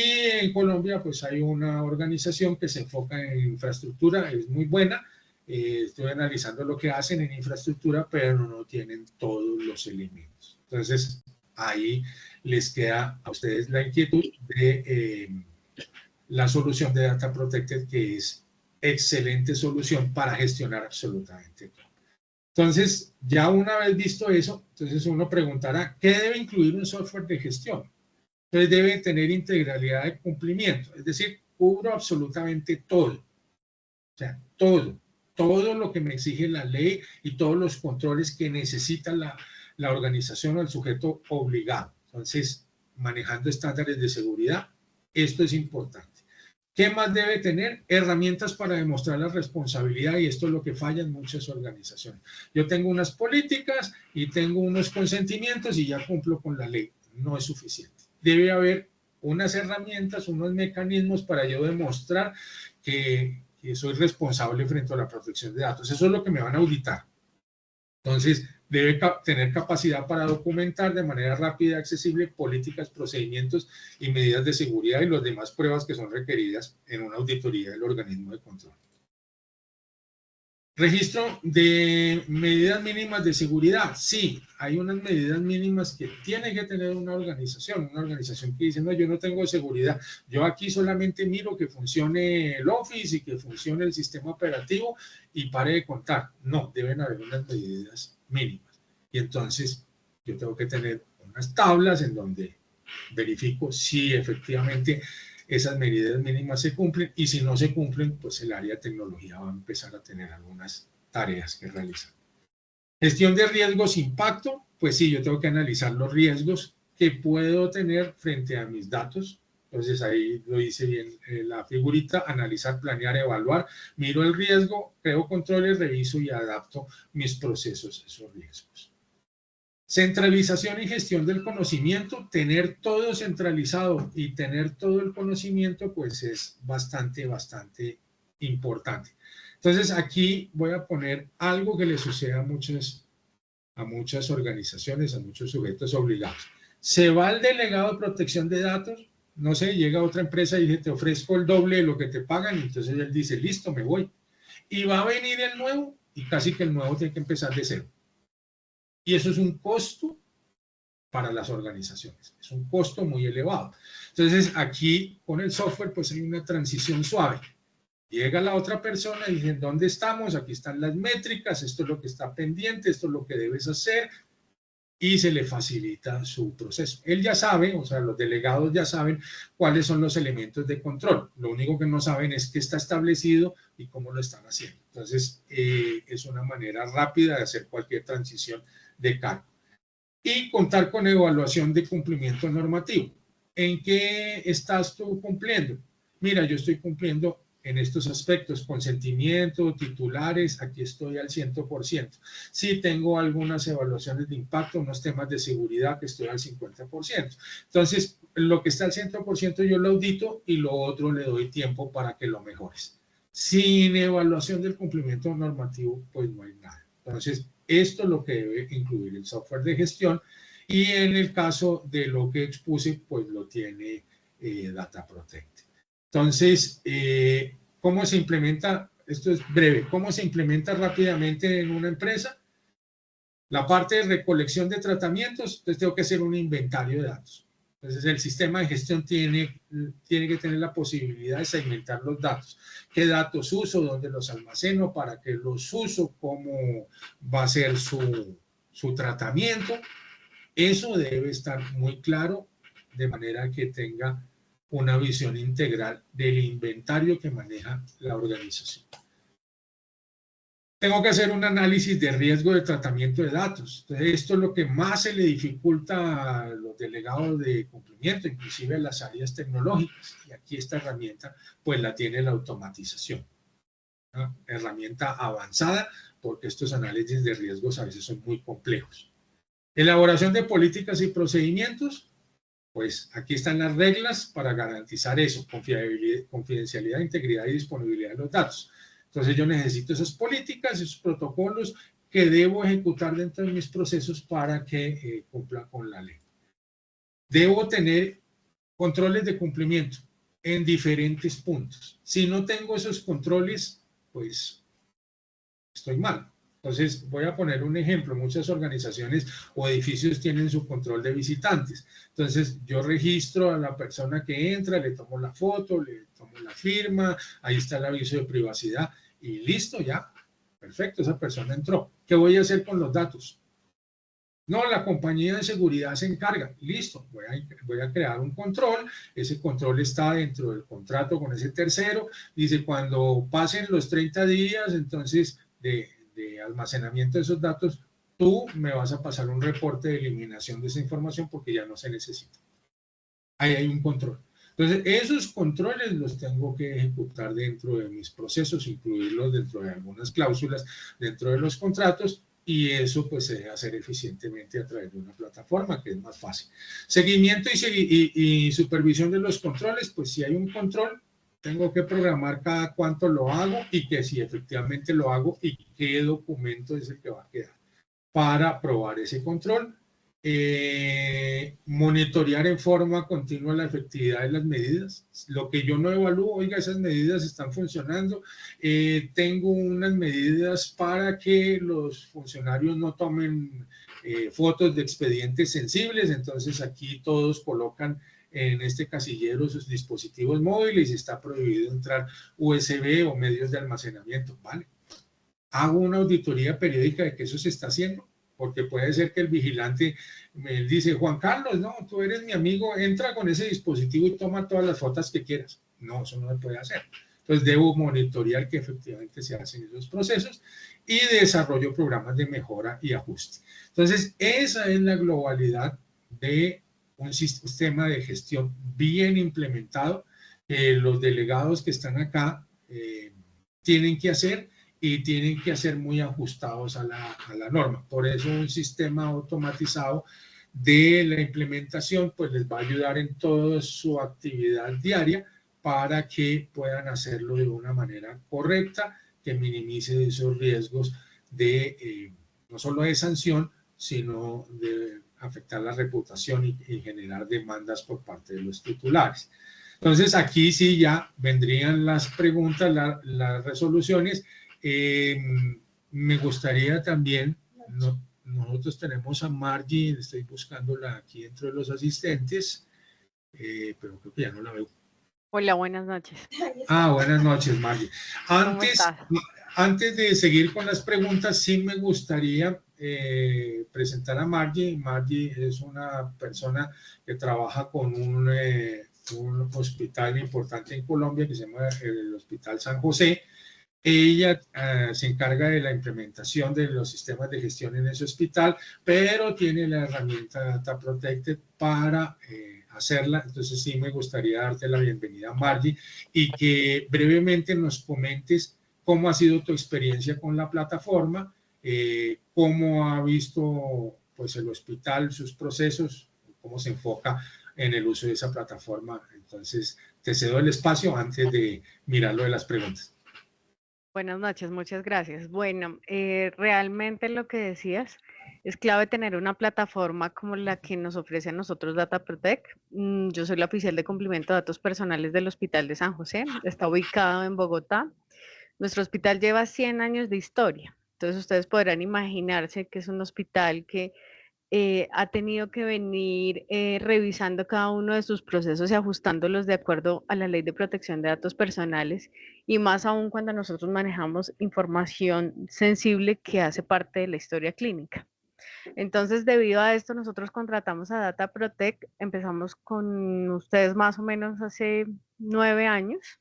en Colombia, pues hay una organización que se enfoca en infraestructura, es muy buena, estuve analizando lo que hacen en infraestructura, pero no tienen todos los elementos. Entonces, ahí les queda a ustedes la inquietud de la solución de Data Protected, que es excelente solución para gestionar absolutamente todo. Entonces, ya una vez visto eso, entonces uno preguntará, ¿qué debe incluir un software de gestión? Entonces debe tener integralidad de cumplimiento, es decir, cubro absolutamente todo. O sea, todo lo que me exige la ley y todos los controles que necesita la organización o el sujeto obligado. Entonces, manejando estándares de seguridad, esto es importante. ¿Qué más debe tener? Herramientas para demostrar la responsabilidad, y esto es lo que falla en muchas organizaciones. Yo tengo unas políticas y tengo unos consentimientos y ya cumplo con la ley. No es suficiente. Debe haber unas herramientas, unos mecanismos para yo demostrar que soy responsable frente a la protección de datos. Eso es lo que me van a auditar. Entonces, debe tener capacidad para documentar de manera rápida y accesible políticas, procedimientos y medidas de seguridad y las demás pruebas que son requeridas en una auditoría del organismo de control. Registro de medidas mínimas de seguridad. Sí, hay unas medidas mínimas que tiene que tener una organización que dice, no, yo no tengo seguridad, yo aquí solamente miro que funcione el Office y que funcione el sistema operativo y pare de contar. No, deben haber unas medidas mínimas. Y entonces yo tengo que tener unas tablas en donde verifico si efectivamente esas medidas mínimas se cumplen, y si no se cumplen, pues el área de tecnología va a empezar a tener algunas tareas que realizar. Gestión de riesgos, impacto, pues sí, yo tengo que analizar los riesgos que puedo tener frente a mis datos. Entonces ahí lo hice bien la figurita, analizar, planear, evaluar, miro el riesgo, creo controles, reviso y adapto mis procesos a esos riesgos. Centralización y gestión del conocimiento, tener todo centralizado y tener todo el conocimiento, pues es bastante importante. Entonces aquí voy a poner algo que le sucede a muchas organizaciones, a muchos sujetos obligados. Se va el delegado de protección de datos, no sé, llega otra empresa y dice, te ofrezco el doble de lo que te pagan, y entonces él dice, listo, me voy. Y va a venir el nuevo, y casi que el nuevo tiene que empezar de cero. Y eso es un costo para las organizaciones, es un costo muy elevado. Entonces aquí con el software pues hay una transición suave. Llega la otra persona y dice, ¿dónde estamos? Aquí están las métricas, esto es lo que está pendiente, esto es lo que debes hacer, y se le facilita su proceso. Él ya sabe, o sea, los delegados ya saben cuáles son los elementos de control. Lo único que no saben es qué está establecido y cómo lo están haciendo. Entonces, es una manera rápida de hacer cualquier transición de cargo. Y contar con evaluación de cumplimiento normativo. ¿En qué estás tú cumpliendo? Mira, yo estoy cumpliendo en estos aspectos, consentimiento, titulares, aquí estoy al 100%. Sí tengo algunas evaluaciones de impacto, unos temas de seguridad que estoy al 50%. Entonces, lo que está al 100% yo lo audito y lo otro le doy tiempo para que lo mejores. Sin evaluación del cumplimiento normativo, pues no hay nada. Entonces, esto es lo que debe incluir el software de gestión, y en el caso de lo que expuse, pues lo tiene Data Protect. Entonces, ¿cómo se implementa? Esto es breve. ¿Cómo se implementa rápidamente en una empresa? La parte de recolección de tratamientos, entonces tengo que hacer un inventario de datos. Entonces, el sistema de gestión tiene que tener la posibilidad de segmentar los datos. ¿Qué datos uso? ¿Dónde los almaceno? ¿Para qué los uso? ¿Cómo va a ser su tratamiento? Eso debe estar muy claro, de manera que tenga una visión integral del inventario que maneja la organización. Tengo que hacer un análisis de riesgo de tratamiento de datos. Entonces, esto es lo que más se le dificulta a los delegados de cumplimiento, inclusive a las áreas tecnológicas. Y aquí esta herramienta, pues la tiene la automatización. Una herramienta avanzada, porque estos análisis de riesgos a veces son muy complejos. Elaboración de políticas y procedimientos. Pues aquí están las reglas para garantizar eso, confidencialidad, integridad y disponibilidad de los datos. Entonces yo necesito esas políticas, esos protocolos que debo ejecutar dentro de mis procesos para que cumpla con la ley. Debo tener controles de cumplimiento en diferentes puntos. Si no tengo esos controles, pues estoy mal. Entonces, voy a poner un ejemplo. Muchas organizaciones o edificios tienen su control de visitantes. Entonces, yo registro a la persona que entra, le tomo la foto, le tomo la firma, ahí está el aviso de privacidad y listo, ya. Perfecto, esa persona entró. ¿Qué voy a hacer con los datos? No, la compañía de seguridad se encarga. Listo, voy a crear un control. Ese control está dentro del contrato con ese tercero. Dice, cuando pasen los 30 días, entonces, de almacenamiento de esos datos, tú me vas a pasar un reporte de eliminación de esa información porque ya no se necesita. Ahí hay un control. Entonces, esos controles los tengo que ejecutar dentro de mis procesos, incluirlos dentro de algunas cláusulas, dentro de los contratos, y eso pues se debe hacer eficientemente a través de una plataforma que es más fácil. Seguimiento y supervisión de los controles, pues si hay un control, tengo que programar cada cuánto lo hago y que si efectivamente lo hago y qué documento es el que va a quedar para probar ese control. Monitorear en forma continua la efectividad de las medidas. Lo que yo no evalúo, oiga, esas medidas están funcionando. Tengo unas medidas para que los funcionarios no tomen fotos de expedientes sensibles, entonces aquí todos colocan en este casillero sus dispositivos móviles y está prohibido entrar USB o medios de almacenamiento. Vale. Hago una auditoría periódica de que eso se está haciendo, porque puede ser que el vigilante me dice, Juan Carlos, no, tú eres mi amigo, entra con ese dispositivo y toma todas las fotos que quieras. No, eso no se puede hacer. Entonces debo monitorear que efectivamente se hacen esos procesos y desarrollo programas de mejora y ajuste. Entonces esa es la globalidad de un sistema de gestión bien implementado. Los delegados que están acá tienen que hacer y tienen que ser muy ajustados a la norma. Por eso un sistema automatizado de la implementación pues les va a ayudar en toda su actividad diaria para que puedan hacerlo de una manera correcta, que minimice esos riesgos de no solo de sanción, sino de afectar la reputación y generar demandas por parte de los titulares. Entonces aquí sí ya vendrían las preguntas, las resoluciones. Me gustaría también, nosotros tenemos a Margie, estoy buscándola aquí dentro de los asistentes, pero creo que ya no la veo. Hola, buenas noches. Buenas noches, Margie. Antes de seguir con las preguntas, sí me gustaría presentar a Margie. Margie es una persona que trabaja con un hospital importante en Colombia que se llama el Hospital San José. Ella se encarga de la implementación de los sistemas de gestión en ese hospital, pero tiene la herramienta Data Protected para hacerla. Entonces sí me gustaría darte la bienvenida, Margie, y que brevemente nos comentes cómo ha sido tu experiencia con la plataforma, cómo ha visto pues, el hospital, sus procesos, cómo se enfoca en el uso de esa plataforma. Entonces te cedo el espacio antes de mirar lo de las preguntas. Buenas noches, muchas gracias. Bueno, realmente lo que decías es clave tener una plataforma como la que nos ofrece a nosotros Data Protect. Yo soy la oficial de cumplimiento de datos personales del Hospital de San José, está ubicado en Bogotá. Nuestro hospital lleva 100 años de historia, entonces ustedes podrán imaginarse que es un hospital que ha tenido que venir revisando cada uno de sus procesos y ajustándolos de acuerdo a la Ley de Protección de Datos Personales, y más aún cuando nosotros manejamos información sensible que hace parte de la historia clínica. Entonces, debido a esto, nosotros contratamos a Data Protect, empezamos con ustedes más o menos hace 9 años,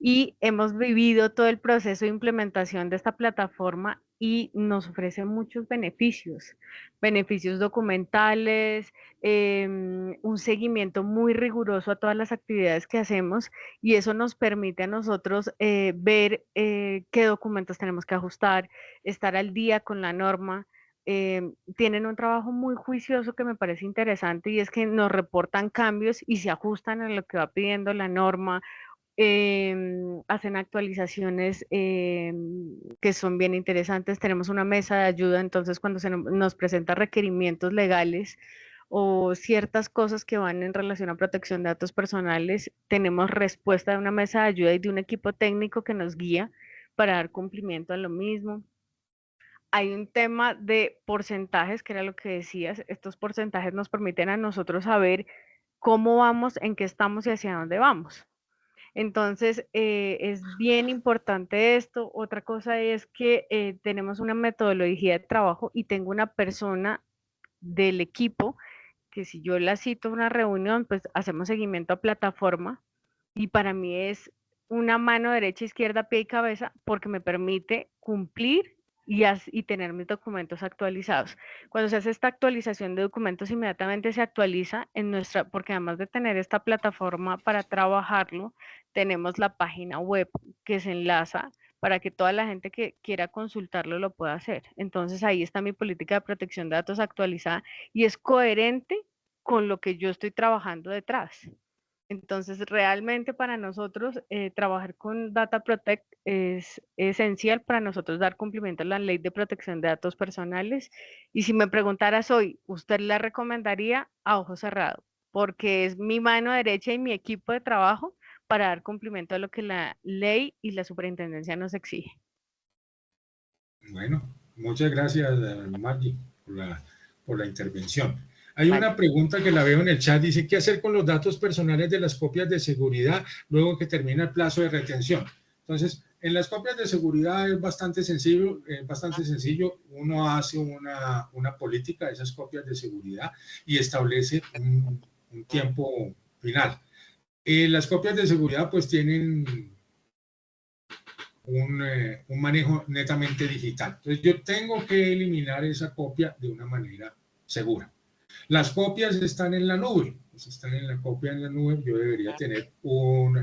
y hemos vivido todo el proceso de implementación de esta plataforma y nos ofrece muchos beneficios, beneficios documentales, un seguimiento muy riguroso a todas las actividades que hacemos, y eso nos permite a nosotros ver qué documentos tenemos que ajustar, estar al día con la norma. Tienen un trabajo muy juicioso que me parece interesante, y es que nos reportan cambios y se ajustan a lo que va pidiendo la norma. Hacen actualizaciones que son bien interesantes. Tenemos una mesa de ayuda, entonces cuando se nos presentan requerimientos legales o ciertas cosas que van en relación a protección de datos personales, tenemos respuesta de una mesa de ayuda y de un equipo técnico que nos guía para dar cumplimiento a lo mismo. hay un tema de porcentajes, que era lo que decías. Estos porcentajes nos permiten a nosotros saber cómo vamos, en qué estamos y hacia dónde vamos. Entonces, es bien importante esto. Otra cosa es que tenemos una metodología de trabajo y tengo una persona del equipo que si yo la cito a una reunión, pues hacemos seguimiento a plataforma y para mí es una mano derecha, izquierda, pie y cabeza porque me permite cumplir y tener mis documentos actualizados. Cuando se hace esta actualización de documentos, inmediatamente se actualiza en nuestra, porque además de tener esta plataforma para trabajarlo, tenemos la página web que se enlaza para que toda la gente que quiera consultarlo lo pueda hacer. Entonces ahí está mi política de protección de datos actualizada y es coherente con lo que yo estoy trabajando detrás. Entonces, realmente para nosotros trabajar con Data Protect es esencial para nosotros dar cumplimiento a la ley de protección de datos personales. Y si me preguntaras hoy, ¿usted la recomendaría a ojo cerrado? Porque es mi mano derecha y mi equipo de trabajo para dar cumplimiento a lo que la ley y la superintendencia nos exige. Bueno, muchas gracias, Maggie, por la intervención. Hay una pregunta que la veo en el chat, dice, ¿qué hacer con los datos personales de las copias de seguridad luego que termina el plazo de retención? Entonces, en las copias de seguridad es bastante sencillo. Uno hace una política de esas copias de seguridad y establece un tiempo final. Las copias de seguridad pues tienen un manejo netamente digital. Entonces yo tengo que eliminar esa copia de una manera segura. Las copias están en la nube. Están en la copia en la nube. Yo debería tener un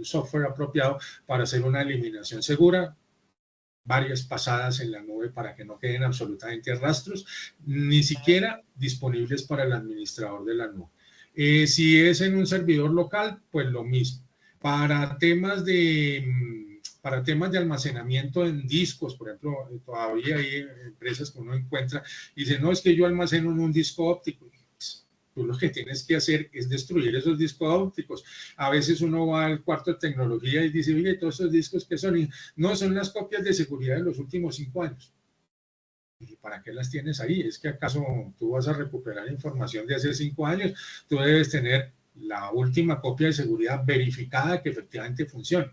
software apropiado para hacer una eliminación segura, varias pasadas en la nube para que no queden absolutamente rastros, ni siquiera disponibles para el administrador de la nube. Si es en un servidor local, pues lo mismo. Para temas de almacenamiento en discos, por ejemplo, todavía hay empresas que uno encuentra y dice, no, es que yo almaceno en un disco óptico. Tú lo que tienes que hacer es destruir esos discos ópticos. A veces uno va al cuarto de tecnología y dice, oye, todos esos discos que son, y no, son las copias de seguridad de los últimos 5 años. ¿Y para qué las tienes ahí? ¿Es que acaso tú vas a recuperar información de hace 5 años? Tú debes tener la última copia de seguridad verificada que efectivamente funcione.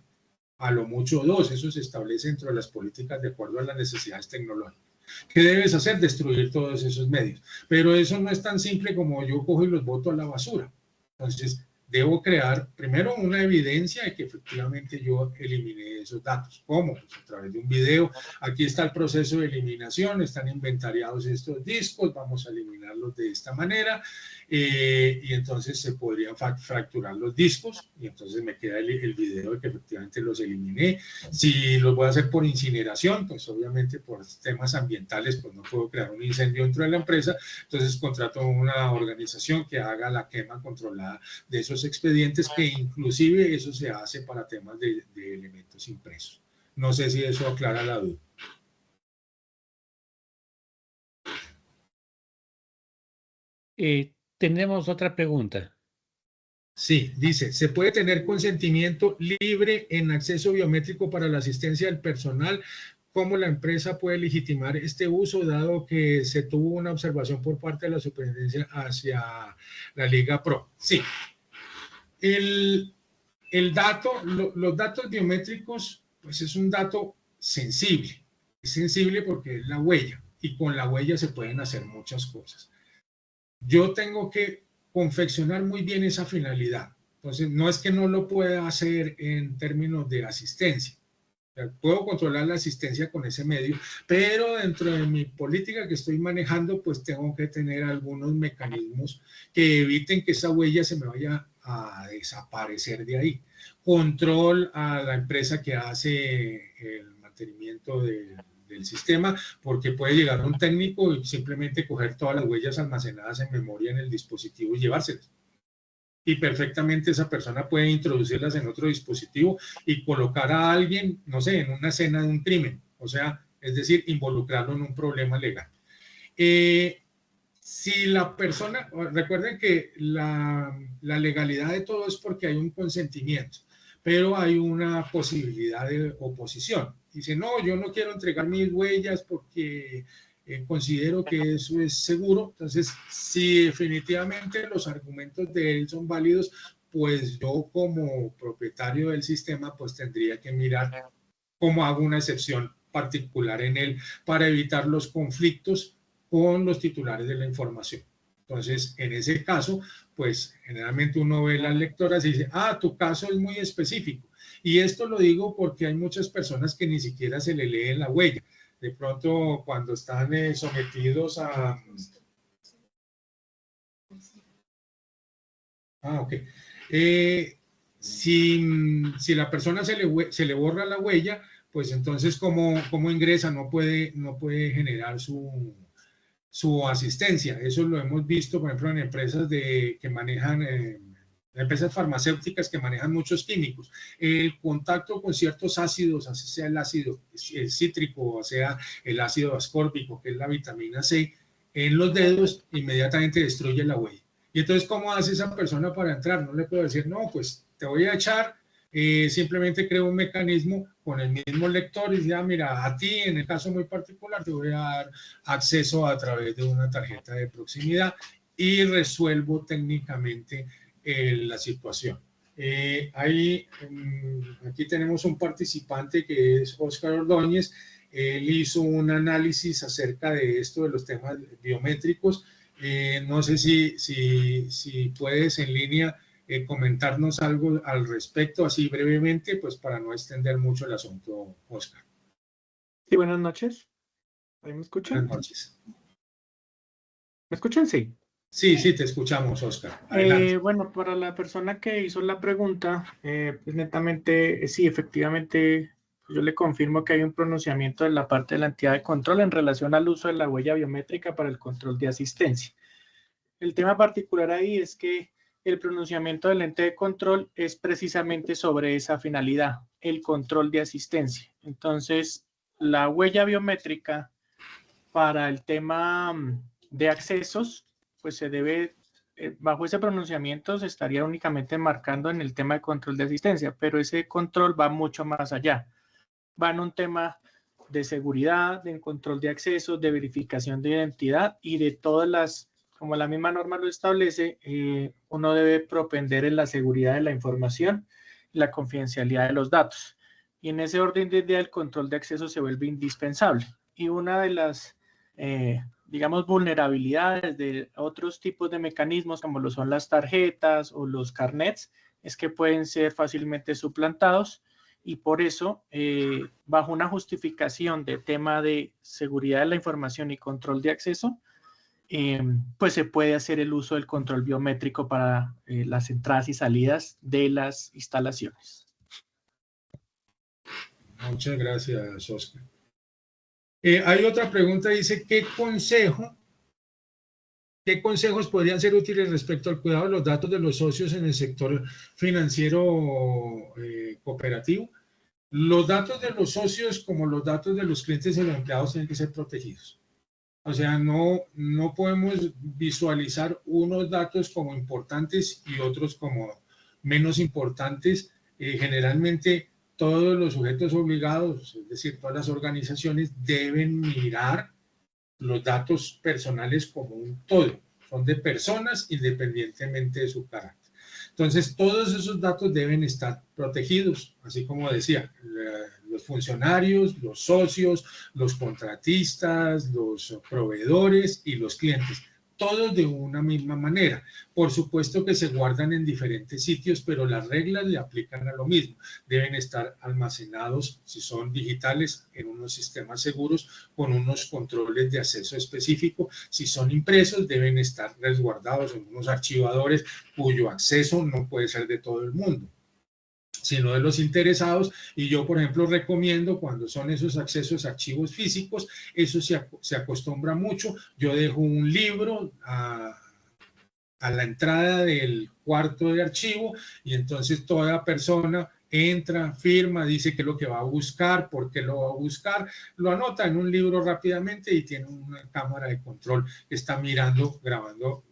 A lo mucho 2, eso se establece dentro de las políticas de acuerdo a las necesidades tecnológicas. ¿Qué debes hacer? Destruir todos esos medios. Pero eso no es tan simple como yo cojo y los boto a la basura. Entonces, debo crear primero una evidencia de que efectivamente yo eliminé esos datos. ¿Cómo? Pues a través de un video. Aquí está el proceso de eliminación, están inventariados estos discos, vamos a eliminarlos de esta manera. Y entonces se podrían fracturar los discos y entonces me queda el video de que efectivamente los eliminé. Si los voy a hacer por incineración, pues obviamente por temas ambientales, pues no puedo crear un incendio dentro de la empresa, entonces contrato una organización que haga la quema controlada de esos expedientes, que inclusive eso se hace para temas de elementos impresos. No sé si eso aclara la duda. Tenemos otra pregunta. Sí, dice, ¿se puede tener consentimiento libre en acceso biométrico para la asistencia del personal? ¿Cómo la empresa puede legitimar este uso, dado que se tuvo una observación por parte de la superintendencia hacia la Liga Pro? Sí. Los datos biométricos, pues es un dato sensible. Es sensible porque es la huella, y con la huella se pueden hacer muchas cosas. Yo tengo que confeccionar muy bien esa finalidad. Entonces, no es que no lo pueda hacer en términos de asistencia. O sea, puedo controlar la asistencia con ese medio, pero dentro de mi política que estoy manejando, pues tengo que tener algunos mecanismos que eviten que esa huella se me vaya a desaparecer de ahí. Control a la empresa que hace el mantenimiento del sistema, porque puede llegar un técnico y simplemente coger todas las huellas almacenadas en memoria en el dispositivo y llevárselas. Y perfectamente esa persona puede introducirlas en otro dispositivo y colocar a alguien, no sé, en una escena de un crimen. O sea, es decir, involucrarlo en un problema legal. Si la persona, recuerden que la legalidad de todo es porque hay un consentimiento, pero hay una posibilidad de oposición. dice, no, yo no quiero entregar mis huellas porque considero que eso es seguro. Entonces, si definitivamente los argumentos de él son válidos, pues yo como propietario del sistema, pues tendría que mirar cómo hago una excepción particular en él para evitar los conflictos con los titulares de la información. Entonces, en ese caso, pues generalmente uno ve las lectoras y dice, ah, tu caso es muy específico. Y esto lo digo porque hay muchas personas que ni siquiera se le leen la huella. De pronto, cuando están sometidos a... ok. Si la persona se le borra la huella, pues entonces, ¿cómo ingresa? No puede generar su asistencia. Eso lo hemos visto, por ejemplo, en empresas que manejan, empresas farmacéuticas que manejan muchos químicos. El contacto con ciertos ácidos, así sea el ácido cítrico, o sea el ácido ascórbico, que es la vitamina C, en los dedos, inmediatamente destruye la huella. Y entonces, ¿cómo hace esa persona para entrar? No le puedo decir, no, pues te voy a echar, simplemente creo un mecanismo con el mismo lector y dice, ah, mira, a ti en el caso muy particular te voy a dar acceso a través de una tarjeta de proximidad y resuelvo técnicamente la situación. Aquí tenemos un participante que es Oscar Ordóñez. Él hizo un análisis acerca de esto, de los temas biométricos. No sé si puedes en línea comentarnos algo al respecto, así brevemente, pues para no extender mucho el asunto, Oscar. Sí, buenas noches. ¿Ahí me escuchan? Buenas noches. ¿Me escuchan? Sí. Sí, te escuchamos, Oscar. Bueno, para la persona que hizo la pregunta, pues netamente, sí, efectivamente, yo le confirmo que hay un pronunciamiento de la parte de la entidad de control en relación al uso de la huella biométrica para el control de asistencia. El tema particular ahí es que el pronunciamiento del ente de control es precisamente sobre esa finalidad, el control de asistencia. Entonces, la huella biométrica para el tema de accesos, pues se debe, bajo ese pronunciamiento se estaría únicamente marcando en el tema de control de asistencia, pero ese control va mucho más allá. Va en un tema de seguridad, de control de accesos, de verificación de identidad y de todas las, como la misma norma lo establece, uno debe propender en la seguridad de la información y la confidencialidad de los datos. Y en ese orden de idea, el control de acceso se vuelve indispensable. Y una de las, digamos, vulnerabilidades de otros tipos de mecanismos, como lo son las tarjetas o los carnets, es que pueden ser fácilmente suplantados. Y por eso, bajo una justificación de tema de seguridad de la información y control de acceso, pues se puede hacer el uso del control biométrico para las entradas y salidas de las instalaciones. Muchas gracias, Oscar. Hay otra pregunta, dice, ¿qué consejos podrían ser útiles respecto al cuidado de los datos de los socios en el sector financiero cooperativo? Los datos de los socios, como los datos de los clientes y los empleados, tienen que ser protegidos. O sea, no podemos visualizar unos datos como importantes y otros como menos importantes. Generalmente, todos los sujetos obligados, es decir, todas las organizaciones, deben mirar los datos personales como un todo. Son de personas independientemente de su carácter. Entonces, todos esos datos deben estar protegidos, así como decía, los funcionarios, los socios, los contratistas, los proveedores y los clientes, todos de una misma manera. Por supuesto que se guardan en diferentes sitios, pero las reglas le aplican a lo mismo. Deben estar almacenados, si son digitales, en unos sistemas seguros con unos controles de acceso específico. Si son impresos, deben estar resguardados en unos archivadores cuyo acceso no puede ser de todo el mundo, sino de los interesados. Y yo, por ejemplo, recomiendo cuando son esos accesos a archivos físicos, eso se acostumbra mucho. Yo dejo un libro a la entrada del cuarto de archivo y entonces toda persona entra, firma, dice qué es lo que va a buscar, por qué lo va a buscar, lo anota en un libro rápidamente y tiene una cámara de control que está mirando, grabando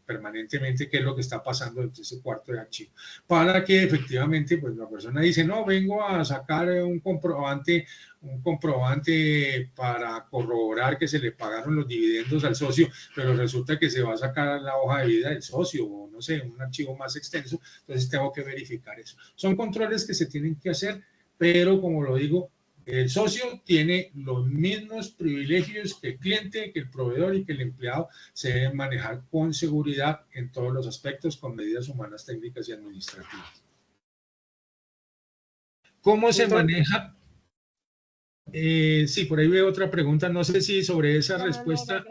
permanentemente qué es lo que está pasando dentro de ese cuarto de archivo, para que efectivamente pues la persona dice, no, vengo a sacar un comprobante para corroborar que se le pagaron los dividendos al socio, pero resulta que se va a sacar la hoja de vida del socio o no sé, un archivo más extenso, entonces tengo que verificar eso. Son controles que se tienen que hacer, pero como lo digo, el socio tiene los mismos privilegios que el cliente, que el proveedor y que el empleado. Se deben manejar con seguridad en todos los aspectos, con medidas humanas, técnicas y administrativas. ¿Cómo se maneja? Sí, por ahí veo otra pregunta. No sé si sobre esa respuesta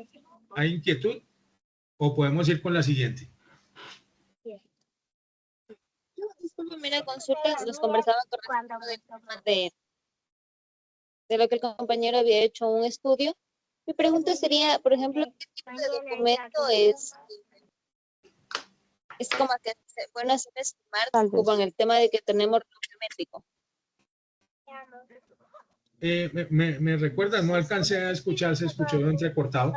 hay inquietud o podemos ir con la siguiente. Disculpe, mira, consulta, nos conversaba con respecto del tema de lo que el compañero había hecho un estudio. Mi pregunta sería, por ejemplo, ¿qué tipo de documento es como que bueno hacer estimar con el tema de que tenemos reloj biométrico? Me recuerda, no alcancé a escuchar, se escuchó entrecortado.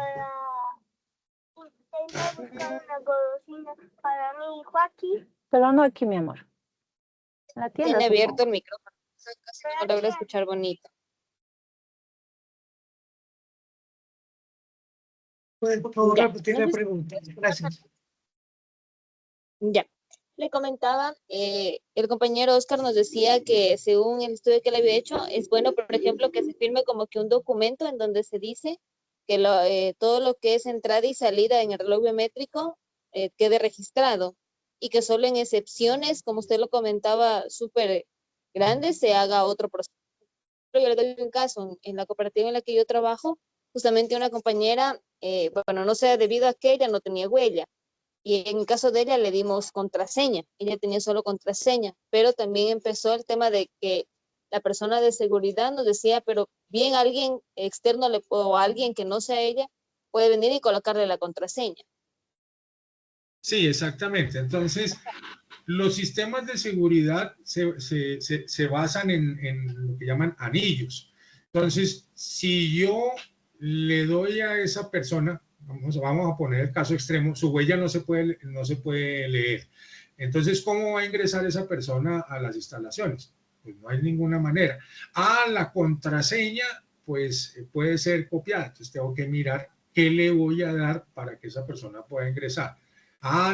Pero no aquí, mi amor. La tienda, Tiene abierto supongo. el micrófono, casi no logro escuchar bonito. ¿Puedes, por favor, Ya. repetir la pregunta? Gracias. Ya, le comentaba, el compañero Oscar nos decía que según el estudio que le había hecho, es bueno, por ejemplo, que se firme como que un documento en donde se dice que todo lo que es entrada y salida en el reloj biométrico quede registrado y que solo en excepciones, como usted lo comentaba, súper grandes, se haga otro proceso. Yo le doy un caso, en la cooperativa en la que yo trabajo, justamente una compañera, bueno, no sé, debido a que ella no tenía huella, y en el caso de ella le dimos contraseña, ella tenía solo contraseña, pero también empezó el tema de que la persona de seguridad nos decía, pero bien alguien externo o alguien que no sea ella puede venir y colocarle la contraseña. Sí, exactamente. Entonces, los sistemas de seguridad se basan en lo que llaman anillos. Entonces, si yo le doy a esa persona, vamos a poner el caso extremo, su huella no se puede leer. Entonces, ¿cómo va a ingresar esa persona a las instalaciones? Pues no hay ninguna manera. La contraseña, pues puede ser copiada. Entonces, tengo que mirar qué le voy a dar para que esa persona pueda ingresar.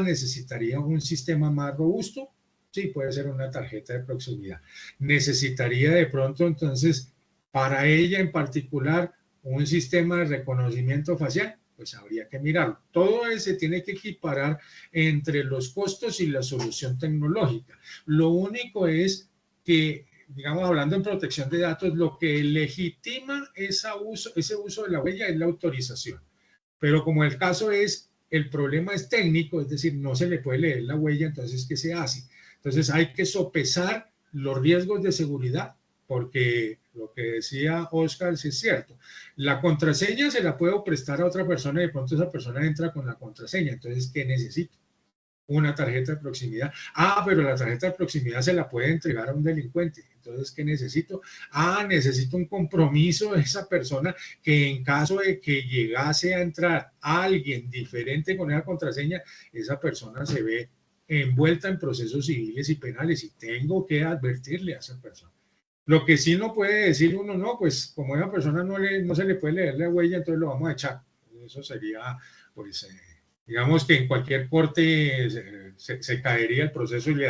¿Necesitaría un sistema más robusto? Sí, puede ser una tarjeta de proximidad. ¿Necesitaría de pronto, entonces, para ella en particular, un sistema de reconocimiento facial? Pues habría que mirarlo. Todo eso se tiene que equiparar entre los costos y la solución tecnológica. Lo único es que, digamos, hablando en protección de datos, lo que legitima ese uso de la huella es la autorización. Pero como el caso es, el problema es técnico, es decir, no se le puede leer la huella, entonces, ¿qué se hace? Entonces, hay que sopesar los riesgos de seguridad, porque lo que decía Oscar sí es cierto. La contraseña se la puedo prestar a otra persona y de pronto esa persona entra con la contraseña. Entonces, ¿qué necesito? Una tarjeta de proximidad. Pero la tarjeta de proximidad se la puede entregar a un delincuente. Entonces, ¿qué necesito? Necesito un compromiso de esa persona que en caso de que llegase a entrar alguien diferente con esa contraseña, esa persona se ve envuelta en procesos civiles y penales y tengo que advertirle a esa persona. Lo que sí no puede decir uno, no, pues como a esa persona no se le puede leer la huella, entonces lo vamos a echar. Eso sería, pues, digamos que en cualquier corte se caería el proceso y le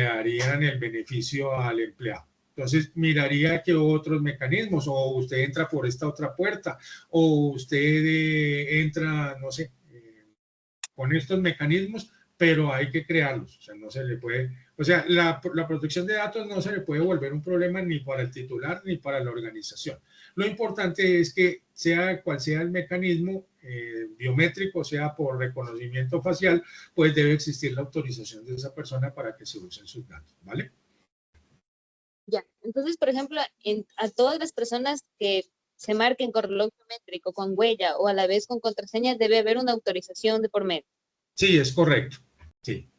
darían el beneficio al empleado. Entonces miraría qué otros mecanismos, o usted entra por esta otra puerta, o usted entra, no sé, con estos mecanismos, pero hay que crearlos. O sea, no se le puede, o sea, la protección de datos no se le puede volver un problema ni para el titular ni para la organización. Lo importante es que sea cual sea el mecanismo biométrico, sea por reconocimiento facial, pues debe existir la autorización de esa persona para que se usen sus datos, ¿vale? Ya, entonces, por ejemplo, a todas las personas que se marquen con reloj biométrico, con huella o a la vez con contraseña, debe haber una autorización de por medio. Sí, es correcto. Sí.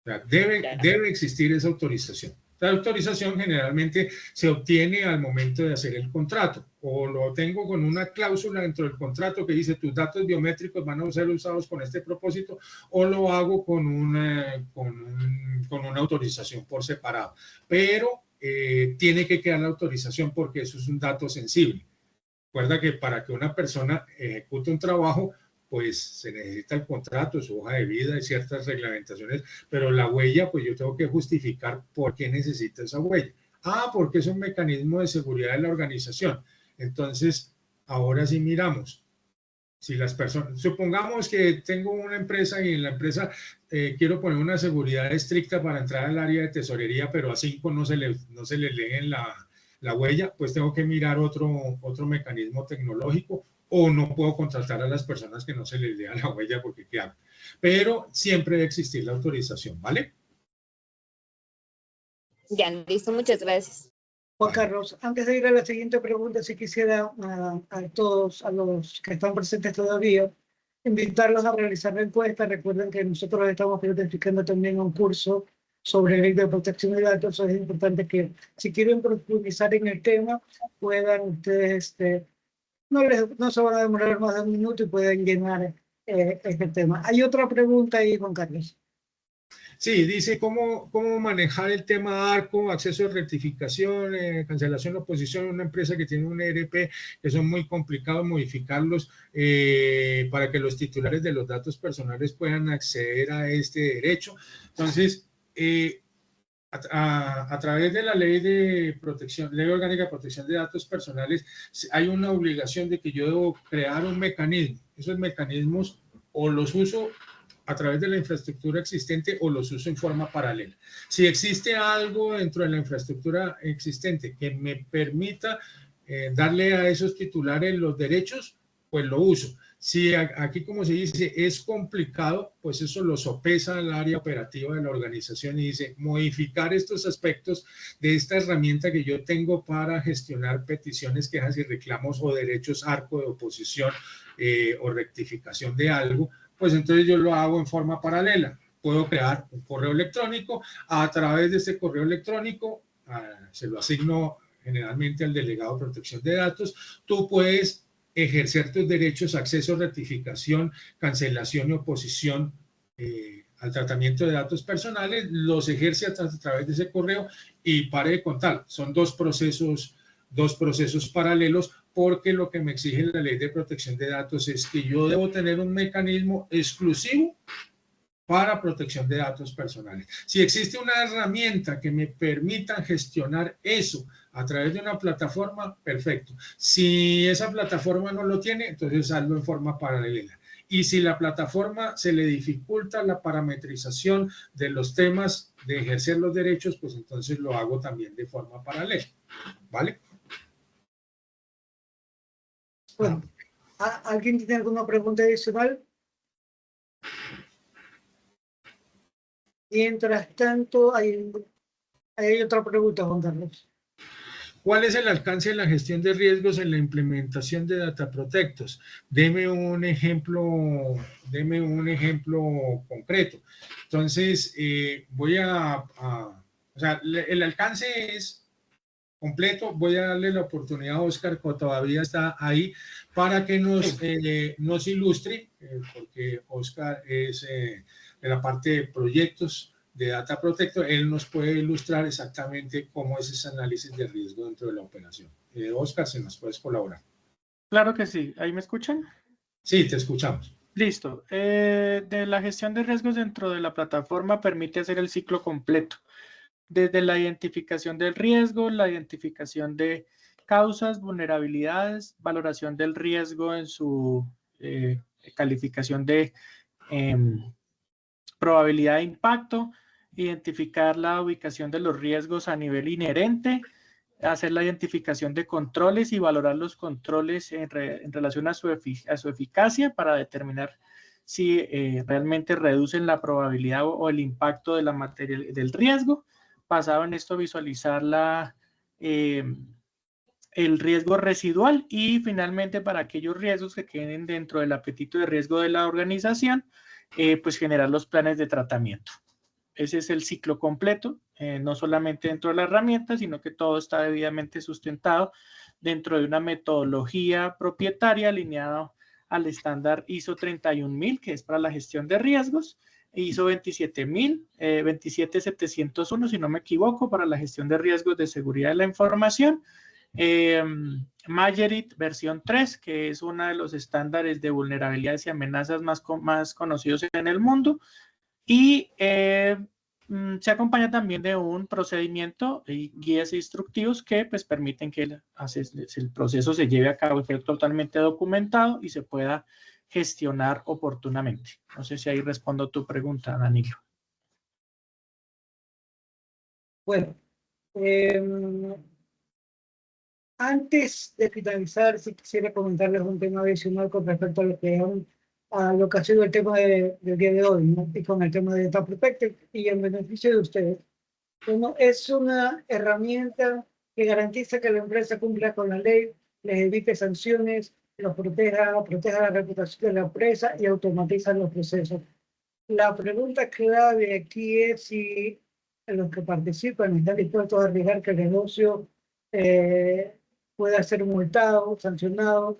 O sea, debe existir esa autorización. La autorización generalmente se obtiene al momento de hacer el contrato, o lo tengo con una cláusula dentro del contrato que dice tus datos biométricos van a ser usados con este propósito, o lo hago con una autorización por separado. Pero tiene que quedar la autorización porque eso es un dato sensible. Recuerda que para que una persona ejecute un trabajo, pues se necesita el contrato, su hoja de vida y ciertas reglamentaciones, pero la huella, pues yo tengo que justificar por qué necesito esa huella. Porque es un mecanismo de seguridad de la organización. Entonces, ahora sí miramos. Si las personas, supongamos que tengo una empresa y en la empresa quiero poner una seguridad estricta para entrar al área de tesorería, pero a 5 no se le leen la huella, pues tengo que mirar otro mecanismo tecnológico, o no puedo contratar a las personas que no se les lea la huella porque ¿qué hago? Pero siempre debe existir la autorización, ¿vale? Ya, listo, muchas gracias. Juan Carlos, antes de ir a la siguiente pregunta, sí quisiera a todos, a los que están presentes todavía, invitarlos a realizar la encuesta. Recuerden que nosotros estamos planificando también un curso sobre ley de protección de datos. Es importante que si quieren profundizar en el tema, puedan ustedes, no se van a demorar más de un minuto y pueden llenar este tema. Hay otra pregunta ahí, Juan Carlos. Sí, dice cómo manejar el tema ARCO, acceso de rectificación, cancelación, oposición, una empresa que tiene un ERP, que son muy complicados modificarlos para que los titulares de los datos personales puedan acceder a este derecho. Entonces, a través de la ley de protección, ley orgánica de protección de datos personales, hay una obligación de que yo debo crear un mecanismo. Esos mecanismos o los uso a través de la infraestructura existente o los uso en forma paralela. Si existe algo dentro de la infraestructura existente que me permita darle a esos titulares los derechos, pues lo uso. Si aquí, como se dice, es complicado, pues eso lo sopesa el área operativa de la organización y dice modificar estos aspectos de esta herramienta que yo tengo para gestionar peticiones, quejas y reclamos o derechos ARCO de oposición o rectificación de algo, pues entonces yo lo hago en forma paralela. Puedo crear un correo electrónico, a través de ese correo electrónico se lo asigno generalmente al delegado de protección de datos. Tú puedes ejercer tus derechos, acceso, rectificación, cancelación y oposición al tratamiento de datos personales, los ejerce a través de ese correo y pare de contar. Son dos procesos paralelos, porque lo que me exige la ley de protección de datos es que yo debo tener un mecanismo exclusivo para protección de datos personales. Si existe una herramienta que me permita gestionar eso a través de una plataforma, perfecto. Si esa plataforma no lo tiene, entonces hazlo en forma paralela. Y si la plataforma se le dificulta la parametrización de los temas de ejercer los derechos, pues entonces lo hago también de forma paralela, ¿vale? Bueno, ¿alguien tiene alguna pregunta adicional? Mientras tanto, hay otra pregunta, Juan Carlos. ¿Cuál es el alcance de la gestión de riesgos en la implementación de Data Protectos? Deme un ejemplo concreto. Entonces, o sea, el alcance es completo. Voy a darle la oportunidad a Oscar, que todavía está ahí, para que nos ilustre, porque Oscar es de la parte de proyectos de Data Protector. Él nos puede ilustrar exactamente cómo es ese análisis de riesgo dentro de la operación. Oscar, si nos puedes colaborar. Claro que sí. ¿Ahí me escuchan? Sí, te escuchamos. Listo. De la gestión de riesgos dentro de la plataforma permite hacer el ciclo completo. Desde la identificación del riesgo, la identificación de causas, vulnerabilidades, valoración del riesgo en su calificación de probabilidad de impacto, identificar la ubicación de los riesgos a nivel inherente, hacer la identificación de controles y valorar los controles en relación a su eficacia para determinar si realmente reducen la probabilidad o el impacto de la materia del riesgo. Basado en esto, visualizar el riesgo residual y finalmente para aquellos riesgos que queden dentro del apetito de riesgo de la organización, pues generar los planes de tratamiento. ese es el ciclo completo, no solamente dentro de la herramienta, sino que todo está debidamente sustentado dentro de una metodología propietaria alineada al estándar ISO 31000, que es para la gestión de riesgos, e ISO 27701, si no me equivoco, para la gestión de riesgos de seguridad de la información. Magerit versión 3, que es uno de los estándares de vulnerabilidades y amenazas más conocidos en el mundo, y se acompaña también de un procedimiento y guías instructivos que pues permiten que el proceso se lleve a cabo, esté totalmente documentado y se pueda gestionar oportunamente. No sé si ahí respondo tu pregunta, Danilo. Bueno, antes de finalizar, si quisiera comentarles un tema adicional con respecto a lo que ha sido el tema del día de hoy, ¿no? Y con el tema de Data Protected y en beneficio de ustedes. Bueno, es una herramienta que garantiza que la empresa cumpla con la ley, les evite sanciones, los proteja la reputación de la empresa y automatiza los procesos. La pregunta clave aquí es si los que participan están dispuestos a arriesgar que el negocio pueda ser multado, sancionado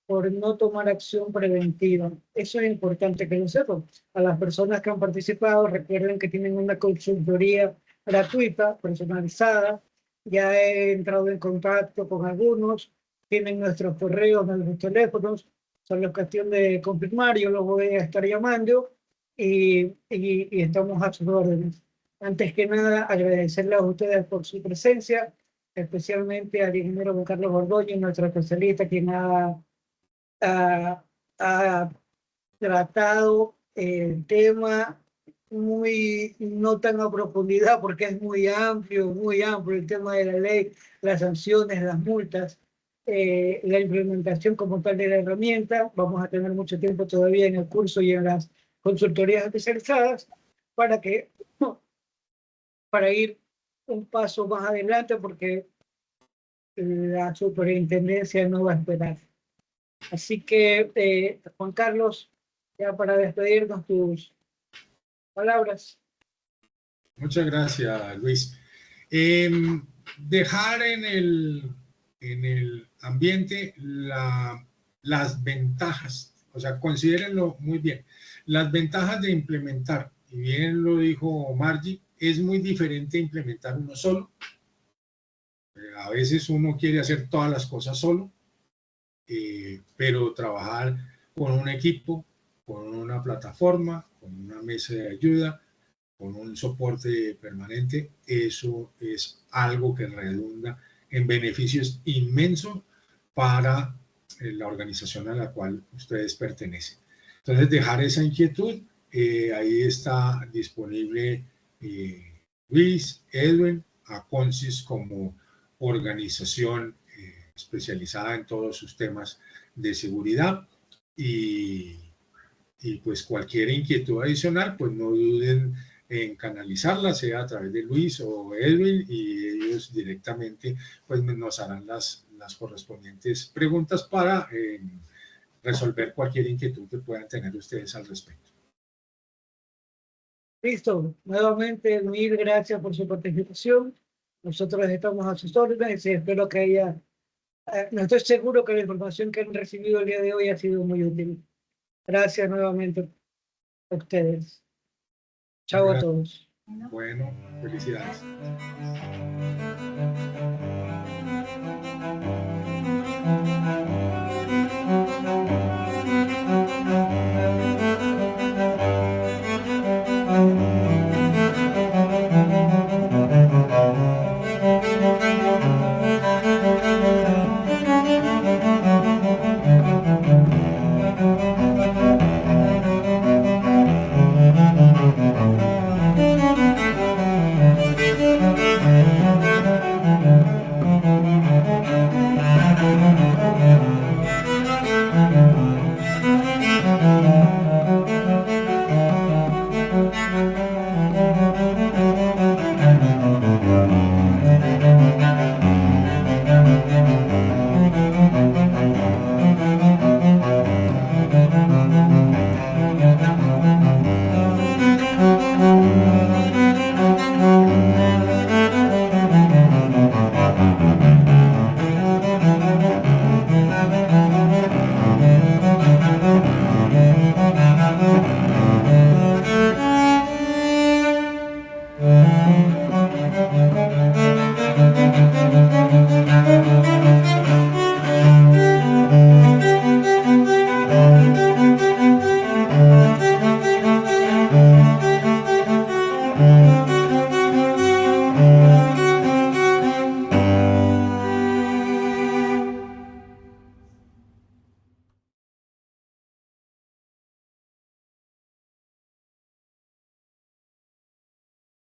por no tomar acción preventiva. Eso es importante que lo sepan. A las personas que han participado, recuerden que tienen una consultoría gratuita, personalizada. Ya he entrado en contacto con algunos, tienen nuestros correos, nuestros teléfonos, solo es cuestión de confirmar, yo los voy a estar llamando y estamos a sus órdenes. Antes que nada, agradecerles a ustedes por su presencia, especialmente al ingeniero Juan Carlos Borgoño, nuestro especialista, quien ha tratado el tema no tan a profundidad porque es muy amplio el tema de la ley, las sanciones, las multas, la implementación como tal de la herramienta. Vamos a tener mucho tiempo todavía en el curso y en las consultorías especializadas para ir un paso más adelante porque la superintendencia no va a esperar. Así que, Juan Carlos, ya para despedirnos, tus palabras. Muchas gracias, Luis. Dejar en el ambiente las ventajas, o sea, considérenlo muy bien, las ventajas de implementar, y bien lo dijo Margie, es muy diferente implementar uno solo. A veces uno quiere hacer todas las cosas solo, pero trabajar con un equipo, con una plataforma, con una mesa de ayuda, con un soporte permanente, eso es algo que redunda en beneficios inmensos para la organización a la cual ustedes pertenecen. Entonces, dejar esa inquietud, ahí está disponible Luis, Edwin, Aconsis como organización especializada en todos sus temas de seguridad y pues cualquier inquietud adicional, pues no duden en canalizarla, sea a través de Luis o Edwin, y ellos directamente pues nos harán las correspondientes preguntas para resolver cualquier inquietud que puedan tener ustedes al respecto. Listo, nuevamente mil gracias por su participación. Nosotros estamos a sus órdenes y espero que no estoy seguro que la información que han recibido el día de hoy ha sido muy útil. Gracias nuevamente a ustedes. Chao a todos. Bueno, felicidades.